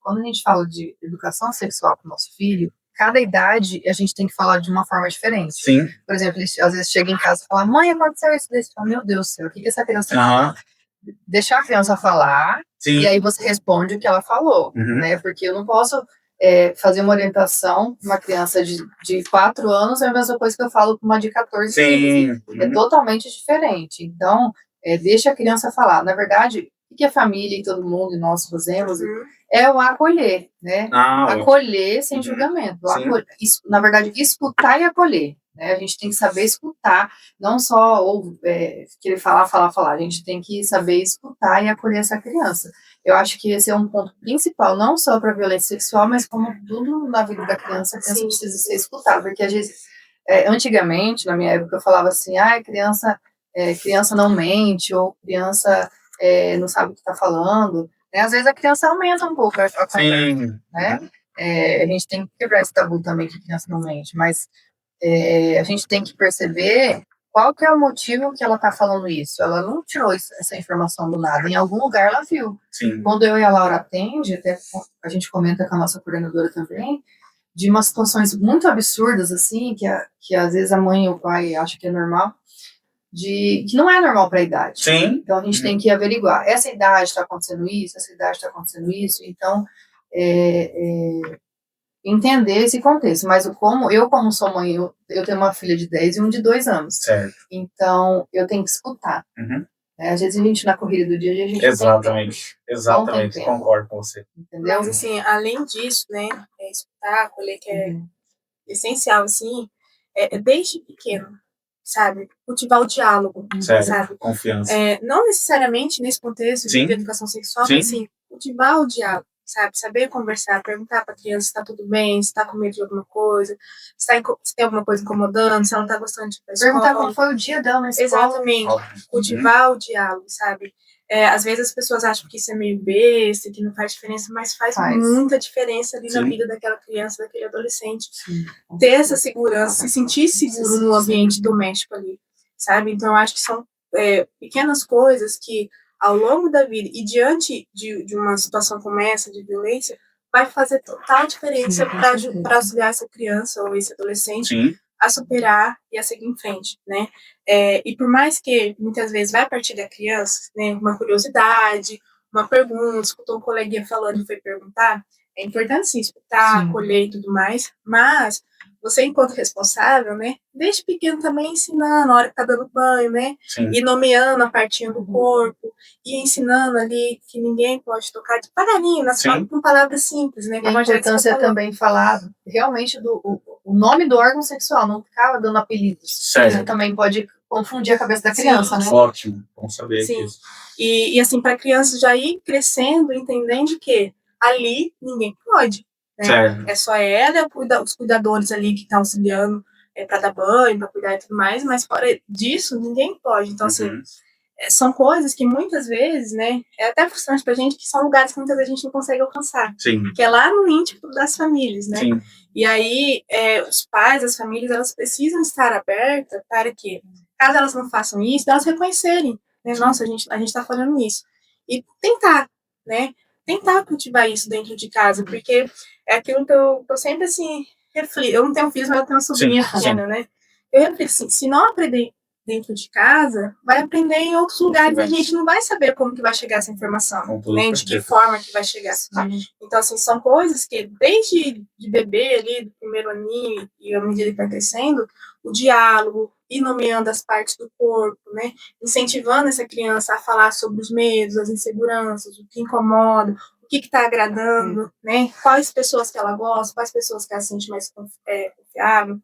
quando a gente fala de educação sexual para o nosso filho, cada idade a gente tem que falar de uma forma diferente. Sim. Por exemplo, ele, às vezes chega em casa e fala, mãe, aconteceu isso desse. Fala, meu Deus do céu, o que essa criança fala? Deixar a criança falar, Sim. E aí você responde o que ela falou, né? Porque eu não posso fazer uma orientação para uma criança de 4 anos, é a mesma coisa que eu falo para uma de 14 anos. É totalmente diferente. Então, deixa a criança falar. Na verdade, o que a família e todo mundo, e nós fazemos, é o acolher, né? Acolher sem julgamento. Na verdade, escutar e acolher. Né? A gente tem que saber escutar, não só querer falar. A gente tem que saber escutar e acolher essa criança. Eu acho que esse é um ponto principal, não só para a violência sexual, mas como tudo na vida da criança, a criança precisa ser escutada. Porque, às vezes, antigamente, na minha época, eu falava assim, criança não mente, ou criança não sabe o que está falando. Né? Às vezes a criança aumenta um pouco a conversa, né? A gente tem que quebrar esse tabu também que a criança não mente, mas a gente tem que perceber qual que é o motivo que ela está falando isso. Ela não tirou essa informação do nada, em algum lugar ela viu. Sim. Quando eu e a Laura atende, até a gente comenta com a nossa coordenadora também, de umas situações muito absurdas, assim, que às vezes a mãe ou o pai acha que é normal, que não é normal para a idade. Sim. Então a gente tem que averiguar, essa idade está acontecendo isso, então entender esse contexto, mas eu como sou mãe, eu tenho uma filha de 10 e um de 2 anos. Certo. Então, eu tenho que escutar. Às vezes a gente, na corrida do dia, a gente Exatamente, concordo com você. Entendeu? Mas, assim, além disso, né, escutar, acolher, que é essencial, assim, desde pequeno, sabe? Cultivar o diálogo, sabe? Confiança. Não necessariamente nesse contexto de educação sexual, mas, assim, cultivar o diálogo. sabe? Saber conversar, perguntar para a criança se está tudo bem, se está com medo de alguma coisa, se tem alguma coisa incomodando, se ela não está gostando de ir pra escola. Perguntar como foi o dia dela na escola. Exatamente. Cultivar o diálogo, sabe? Às vezes as pessoas acham que isso é meio besta, que não faz diferença, mas faz muita diferença ali na vida daquela criança, daquele adolescente. Ter essa segurança, se sentir seguro no ambiente doméstico ali, sabe? Então, eu acho que são pequenas coisas que, ao longo da vida, e diante de uma situação como essa, de violência, vai fazer total diferença para auxiliar essa criança ou esse adolescente a superar e a seguir em frente, né? E por mais que muitas vezes vai partir da criança, né, uma curiosidade, uma pergunta, escutou um coleguinha falando e foi perguntar, é importante sim escutar, acolher e tudo mais, mas você, enquanto responsável, né, desde pequeno também ensinando na hora que tá dando banho, né, e nomeando a partinha do corpo, e ensinando ali que ninguém pode tocar devagarinho, com palavras simples, né. E a importância também falar realmente o nome do órgão sexual, não ficava dando apelidos. Você também pode confundir a cabeça da criança, né? Ótimo, vamos saber disso. E assim, para a criança já ir crescendo, entendendo que ali ninguém pode. Né? É só ela, os cuidadores ali que estão auxiliando para dar banho, para cuidar e tudo mais, mas fora disso, ninguém pode. Então, assim, são coisas que muitas vezes, né, é até frustrante pra gente, que são lugares que muitas vezes a gente não consegue alcançar. Que é lá no íntimo das famílias, né? E aí, os pais, as famílias, elas precisam estar abertas para que, caso elas não façam isso, elas reconhecerem, né? Nossa, a gente tá falando isso. E tentar, né? Tentar cultivar isso dentro de casa, porque é aquilo que eu sempre, assim, reflito. Eu não tenho filhos, mas eu tenho uma sobrinha pequena, né? Eu reflito assim, se não aprender dentro de casa, vai aprender em outros lugares, a gente não vai saber como que vai chegar essa informação, né? De que forma que vai chegar. Então, assim, são coisas que, desde de bebê ali, do primeiro aninho, e à medida que vai crescendo, o diálogo, ir nomeando as partes do corpo, né? Incentivando essa criança a falar sobre os medos, as inseguranças, o que incomoda, o que está agradando, né? Quais pessoas que ela gosta, quais pessoas que ela se sente mais confiável,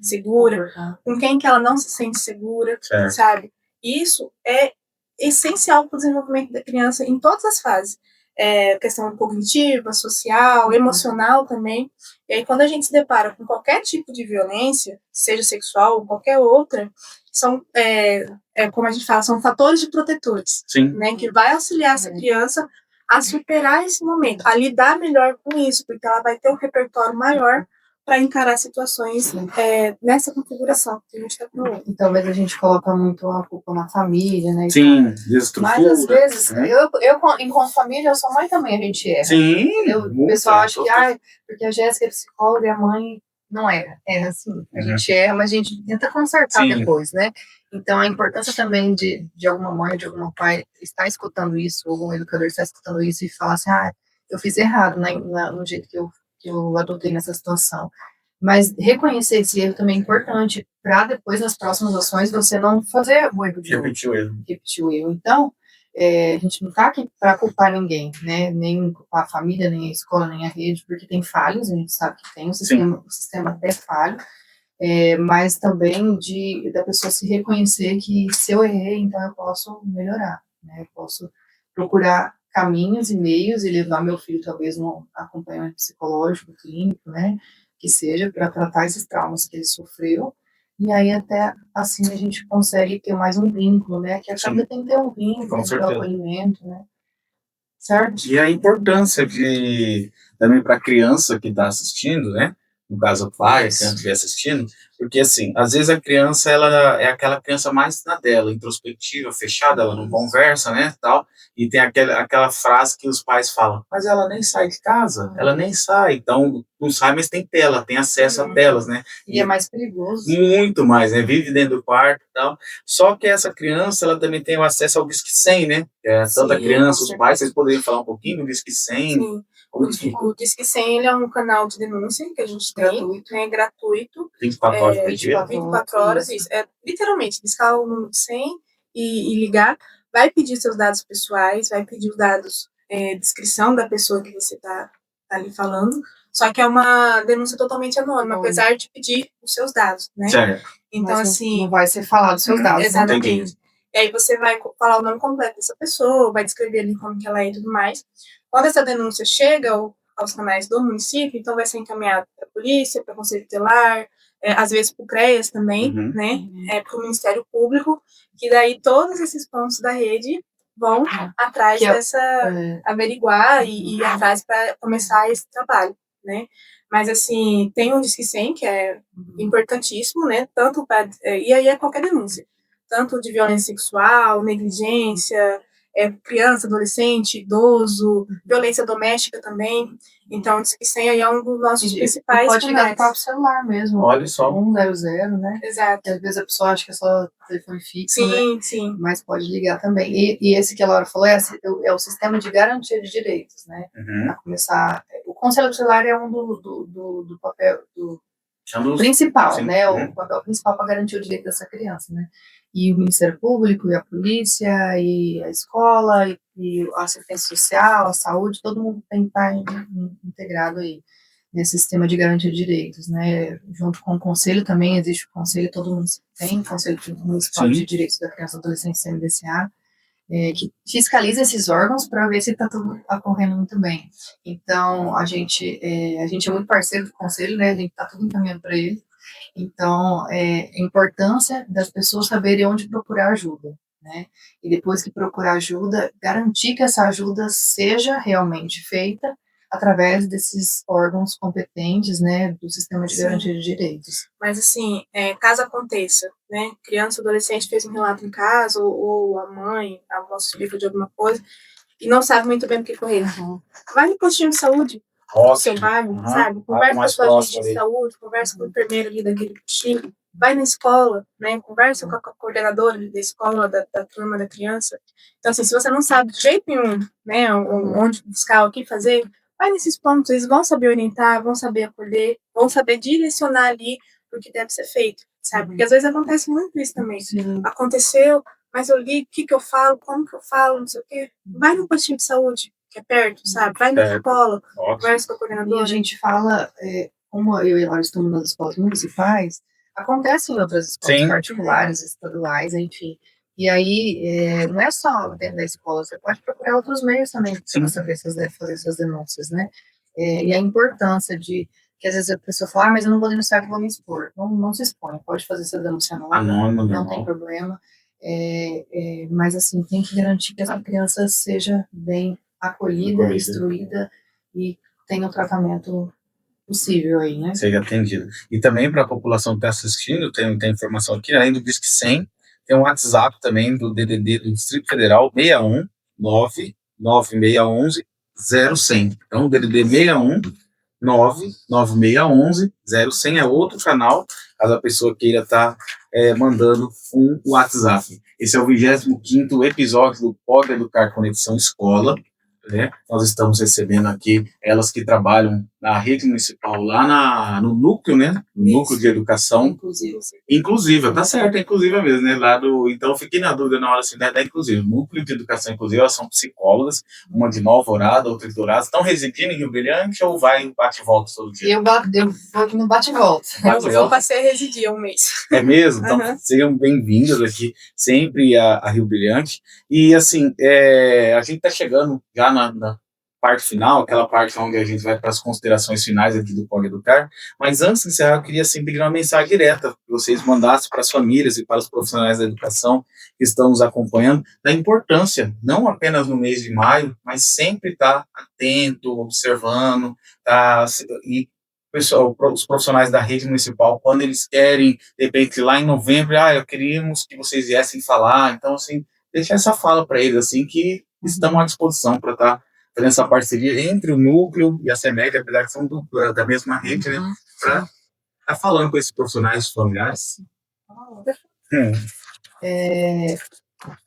segura, com quem que ela não se sente segura, sabe? Isso é essencial para o desenvolvimento da criança em todas as fases. Questão cognitiva, social, emocional também. E aí, quando a gente se depara com qualquer tipo de violência, seja sexual ou qualquer outra, são, como a gente fala, são fatores de protetores, né? Que vai auxiliar essa criança a superar esse momento, a lidar melhor com isso, porque ela vai ter um repertório maior para encarar situações nessa configuração que a gente está falando. E talvez a gente coloca muito a culpa na família, né? Sim, mas às vezes, eu enquanto família, eu sou mãe também, a gente erra. Sim. O pessoal acha que, porque a Jéssica é psicóloga e a mãe não erra. É assim, a gente erra, mas a gente tenta consertar depois, né? Então, a importância também de alguma mãe, de algum pai estar escutando isso, ou algum educador estar escutando isso e falar assim, eu fiz errado, né, no jeito que eu adotei nessa situação. Mas reconhecer esse erro também é importante, para depois, nas próximas ações, você não fazer o erro de novo. Repetir o erro. Então, a gente não está aqui para culpar ninguém, né? Nem culpar a família, nem a escola, nem a rede, porque tem falhos, a gente sabe que tem, o sistema até falho, mas também da pessoa se reconhecer que se eu errei, então eu posso melhorar, né? Eu posso procurar caminhos e meios e levar meu filho talvez num acompanhamento psicológico, clínico, né, que seja para tratar esses traumas que ele sofreu, e aí até assim a gente consegue ter mais um vínculo, né, que a família tem que ter um vínculo, ter um acolhimento, né, certo? E a importância também para a criança que está assistindo, né, no caso o pai, que estiver assistindo, porque assim, às vezes a criança, ela é aquela criança mais na dela, introspectiva, fechada, ela não conversa, né, tal, e tem aquela frase que os pais falam, mas ela nem sai de casa, ela nem sai, então não sai, mas tem tela, tem acesso a telas, né. E é mais perigoso. Muito mais, né, vive dentro do quarto e tal, só que essa criança, ela também tem o acesso ao Disque 100, né, tanto a criança, os pais, vocês poderiam falar um pouquinho do Disque 100? Sim. O Disque 100 ele é um canal de denúncia que a gente tem, né, gratuito. 24 horas por dia? 24 horas, isso. Literalmente, discar o número 100 e ligar. Vai pedir seus dados pessoais, vai pedir os dados, descrição da pessoa que você está ali falando. Só que é uma denúncia totalmente anônima, apesar de pedir os seus dados, né? Certo. Então, mas assim... não vai ser falado os seus dados. Exatamente. E aí você vai falar o nome completo dessa pessoa, vai descrever ali como que ela é e tudo mais. Quando essa denúncia chega aos canais do município, então vai ser encaminhado para a polícia, para o Conselho Tutelar, às vezes para o CREAS também, né, para o Ministério Público, que daí todos esses pontos da rede vão atrás averiguar e ir atrás para começar esse trabalho, né. Mas, assim, tem um Disque 100, que é importantíssimo, né, tanto para... e aí é qualquer denúncia, tanto de violência sexual, negligência, criança, adolescente, idoso, violência doméstica também. Então, o Disque 100 aí é um dos nossos principais pode ligar no próprio celular mesmo. Olha só. 100, né? Exato. Que às vezes a pessoa acha que é só telefone fixo, Sim, né? sim. Mas pode ligar também. E esse que a Laura falou é o sistema de garantia de direitos, né? Para começar, o Conselho Tutelar é um do papel principal, sim, né? O papel principal para garantir o direito dessa criança, né? E o Ministério Público, e a polícia, e a escola, e a assistência social, a saúde, todo mundo tem que estar integrado aí nesse sistema de garantia de direitos, né? Junto com o conselho também, existe o conselho, todo mundo tem, o Conselho Municipal de Direitos da Criança e Adolescente, CMDCA, que fiscaliza esses órgãos para ver se está tudo ocorrendo muito bem. Então, a gente é muito parceiro do conselho, né? A gente está tudo encaminhando para ele. Então, a importância das pessoas saberem onde procurar ajuda, né? E depois que procurar ajuda, garantir que essa ajuda seja realmente feita através desses órgãos competentes, né, do sistema de garantia de direitos. Mas, assim, caso aconteça, né, criança ou adolescente fez um relato em casa, ou a mãe, a avó suspeita de alguma coisa, e não sabe muito bem o que correr. Vai no postinho de saúde do seu bairro, sabe? Conversa com a sua agente de saúde, conversa com o enfermeiro ali daquele postinho, vai na escola, né, conversa com a coordenadora da escola, da turma da criança. Então, assim, se você não sabe de jeito nenhum, né, onde buscar, o que fazer, vai nesses pontos, eles vão saber orientar, vão saber acolher, vão saber direcionar ali o que deve ser feito, sabe? Porque às vezes acontece muito isso também. Sim. Aconteceu, mas eu li, o que eu falo, como que eu falo, não sei o quê. Vai no postinho de saúde, que é perto, sabe? Vai na escola, conversa com a coordenadora. E a gente fala, como eu e a Laura estamos nas escolas municipais, acontece em outras escolas particulares, estaduais, enfim. E aí, não é só dentro da escola, você pode procurar outros meios também para saber fazer essas denúncias, né? E a importância de que às vezes a pessoa fala, mas eu não vou denunciar que eu vou me expor. Não se expõe, pode fazer essa denúncia anônima, não tem problema. Mas assim, tem que garantir que essa criança seja bem acolhida, instruída e tenha o tratamento possível aí, né? Seja atendido. E também para a população que está assistindo, tem informação aqui, além do Disque 100, tem um WhatsApp também do DDD do Distrito Federal, 61 99611 0100. Então, DDD 61 99611 0100 é outro canal, caso a pessoa queira estar mandando um WhatsApp. Esse é o 25º episódio do Pode Educar Conexão Escola. Né? Nós estamos recebendo aqui elas que trabalham na rede municipal lá no núcleo, né? No núcleo de educação. Inclusiva, tá certo, é inclusiva mesmo, né? Então, fiquei na dúvida na hora assim, né? Da inclusiva. Núcleo de educação inclusiva, elas são psicólogas, uma de Nova Alvorada, outra de Dourados. Estão residindo em Rio Brilhante ou vai bate-volta todo dia? Eu vou no bate-volta. Eu passei a residir um mês. É mesmo? Então, sejam bem-vindos aqui sempre a Rio Brilhante. E, assim, a gente está chegando já na parte final, aquela parte onde a gente vai para as considerações finais aqui do Pode Educar. Mas antes de encerrar, eu queria assim, pedir uma mensagem direta que vocês mandassem para as famílias e para os profissionais da educação que estão nos acompanhando, da importância, não apenas no mês de maio, mas sempre estar atento, observando, e pessoal, os profissionais da rede municipal, quando eles querem, de repente, lá em novembro, eu queríamos que vocês viessem falar, então, assim, deixar essa fala para eles, assim, que estamos à disposição para estar fazendo essa parceria entre o núcleo e a CEMEG, apesar que são da mesma rede, né, para estar falando com esses profissionais familiares.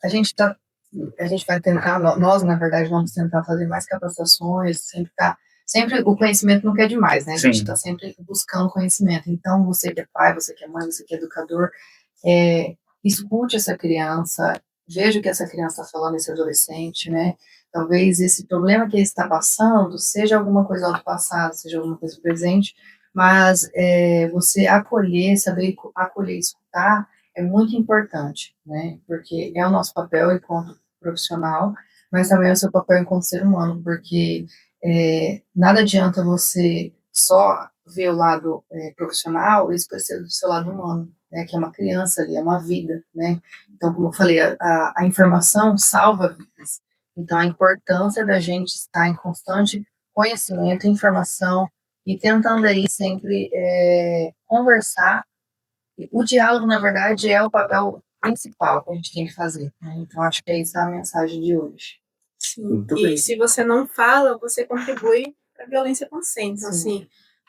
A gente vai tentar, nós, na verdade, vamos tentar fazer mais capacitações, sempre o conhecimento nunca é demais, né? A gente está sempre buscando conhecimento. Então, você que é pai, você que é mãe, você que é educador, escute essa criança, veja o que essa criança está falando, esse adolescente, né? Talvez esse problema que ele está passando seja alguma coisa do passado, seja alguma coisa presente, mas você saber acolher e escutar é muito importante, né? Porque é o nosso papel enquanto profissional mas também é o seu papel enquanto ser humano, porque nada adianta você só ver o lado profissional e esquecer do seu lado humano, né, que é uma criança ali, é uma vida, né? Então, como eu falei, a informação salva vidas. Então, a importância da gente estar em constante conhecimento, informação e tentando aí sempre conversar. O diálogo, na verdade, é o papel principal que a gente tem que fazer, né? Então, acho que é isso a mensagem de hoje. Sim. Muito E bem. se você não fala, você contribui para a violência consciente. Então, assim,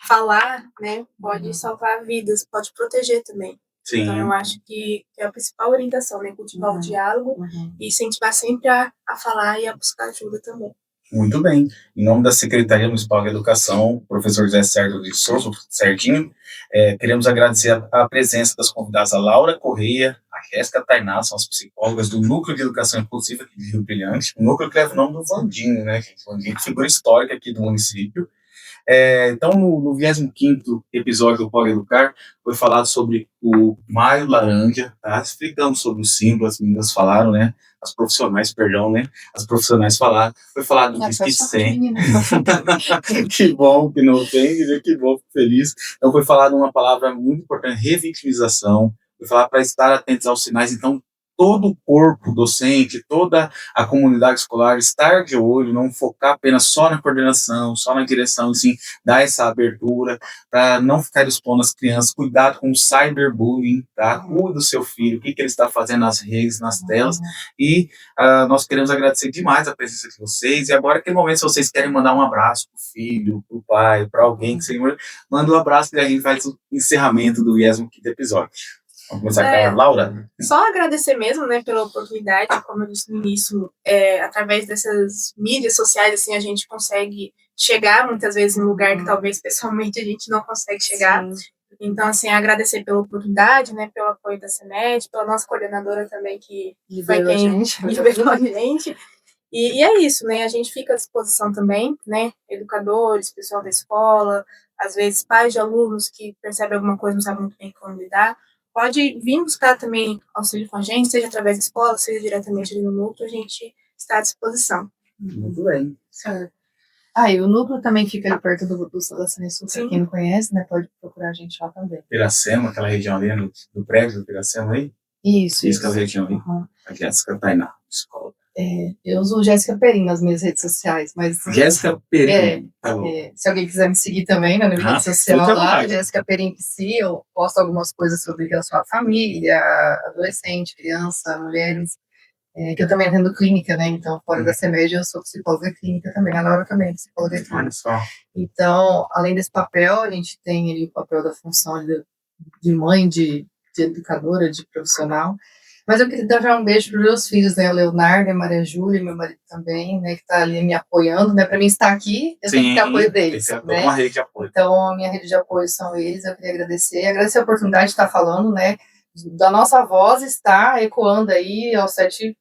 falar, né, pode salvar vidas, pode proteger também. Sim. Então, eu acho que é a principal orientação, né, cultivar o diálogo e incentivar sempre a falar e a buscar ajuda também. Muito bem. Em nome da Secretaria Municipal de Educação, professor José Sérgio de Souza, Serginho, queremos agradecer a presença das convidadas, a Laura Correia, a Jéssica Tainá, são as psicólogas do Núcleo de Educação Inclusiva aqui de Rio Brilhante, o núcleo que leva o nome do Vandinho, né, gente? Vandinho, figura histórica aqui do município. Então, no 25º episódio do Pode Educar, foi falado sobre o Maio Laranja, tá? Explicando sobre o símbolo, as meninas falaram, né? As profissionais, perdão, né? As profissionais falaram. Foi falado do Disque-100. Que bom que não tem, né? Que bom, fico feliz. Então, foi falado uma palavra muito importante, revitimização. Foi falado para estar atentos aos sinais. Então, todo o corpo docente, toda a comunidade escolar estar de olho, não focar apenas só na coordenação, só na direção, e sim dar essa abertura para não ficar expondo as crianças. Cuidado com o cyberbullying, tá? Cuide do seu filho, o que ele está fazendo nas redes, nas telas. E nós queremos agradecer demais a presença de vocês. E agora, aquele momento, se vocês querem mandar um abraço pro filho, pro pai, para alguém que senhor, manda um abraço e a gente faz o encerramento do 25º episódio. Vamos começar com a Laura. Só agradecer mesmo, né, pela oportunidade, como eu disse no início, através dessas mídias sociais, assim, a gente consegue chegar muitas vezes em um lugar que talvez pessoalmente a gente não consegue chegar. Sim. Então, assim, agradecer pela oportunidade, né, pelo apoio da CEMED, pela nossa coordenadora também, que foi quem liberou a gente. E é isso, né, a gente fica à disposição também, né, educadores, pessoal da escola, às vezes pais de alunos que percebem alguma coisa, não sabem muito bem como lidar. Pode vir buscar também auxílio com a gente, seja através da escola, seja diretamente ali no núcleo, a gente está à disposição. Muito bem. Certo. E o núcleo também fica ali perto do Saudação Sul, para quem não conhece, né, pode procurar a gente lá também. Piracema, aquela região ali, do prédio do Piracema aí? Isso. Aquela região ali. A Jéssica Tainá, escola. Eu uso Jéssica Perim nas minhas redes sociais, mas... Jéssica Perim. Se alguém quiser me seguir também na minha rede social lá, Jéssica Perim Psi, eu posto algumas coisas sobre relação à família, adolescente, criança, mulheres, que eu também atendo clínica, né, então fora da CEMED eu sou psicóloga clínica também, a Laura também é psicóloga clínica. Então, além desse papel, a gente tem ali o papel da função de mãe, de educadora, de profissional. Mas eu queria dar um beijo para os meus filhos, né, o Leonardo, a Maria Júlia, meu marido também, né, que está ali me apoiando, né, para mim estar aqui, eu tenho que ter apoio deles, né. Uma rede de apoio. Então, a minha rede de apoio são eles, eu queria agradecer a oportunidade de estar falando, né, da nossa voz está ecoando aí aos 7,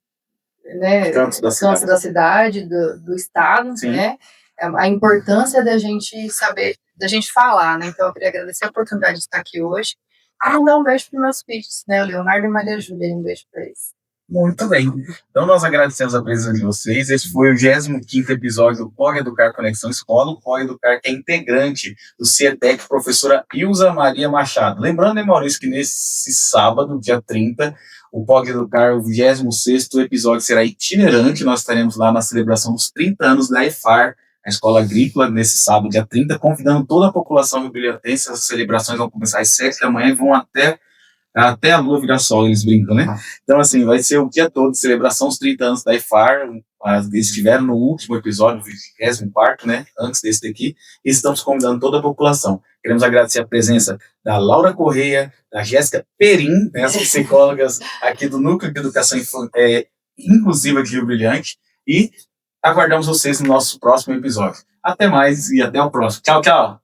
né, cantos da cidade, do estado, sim, né, a importância da gente saber, da gente falar, né, então eu queria agradecer a oportunidade de estar aqui hoje. Mandar um beijo para os meus filhos, né? O Leonardo e a Maria Júlia, um beijo para eles. Muito bem. Então, nós agradecemos a presença de vocês. Esse foi o 25º episódio do Pode Educar Conexão Escola. O Pode Educar, que é integrante do CIETEC, professora Ilza Maria Machado. Lembrando, né, Maurício, que nesse sábado, dia 30, o Pode Educar, o 26º episódio, será itinerante. Nós estaremos lá na celebração dos 30 anos da EFAR, a Escola Agrícola, nesse sábado, dia 30, convidando toda a população rio-brilhantense. As celebrações vão começar às 7 da manhã e vão até a lua virar sol, eles brincam, né? Então, assim, vai ser o dia todo de celebração, os 30 anos da EFAR. Eles estiveram no último episódio, 24º, né? Antes desse daqui, e estamos convidando toda a população. Queremos agradecer a presença da Laura Correia, da Jéssica Perim, né, as psicólogas aqui do Núcleo de Educação Inclusiva de Rio Brilhante, e aguardamos vocês no nosso próximo episódio. Até mais e até o próximo. Tchau, tchau!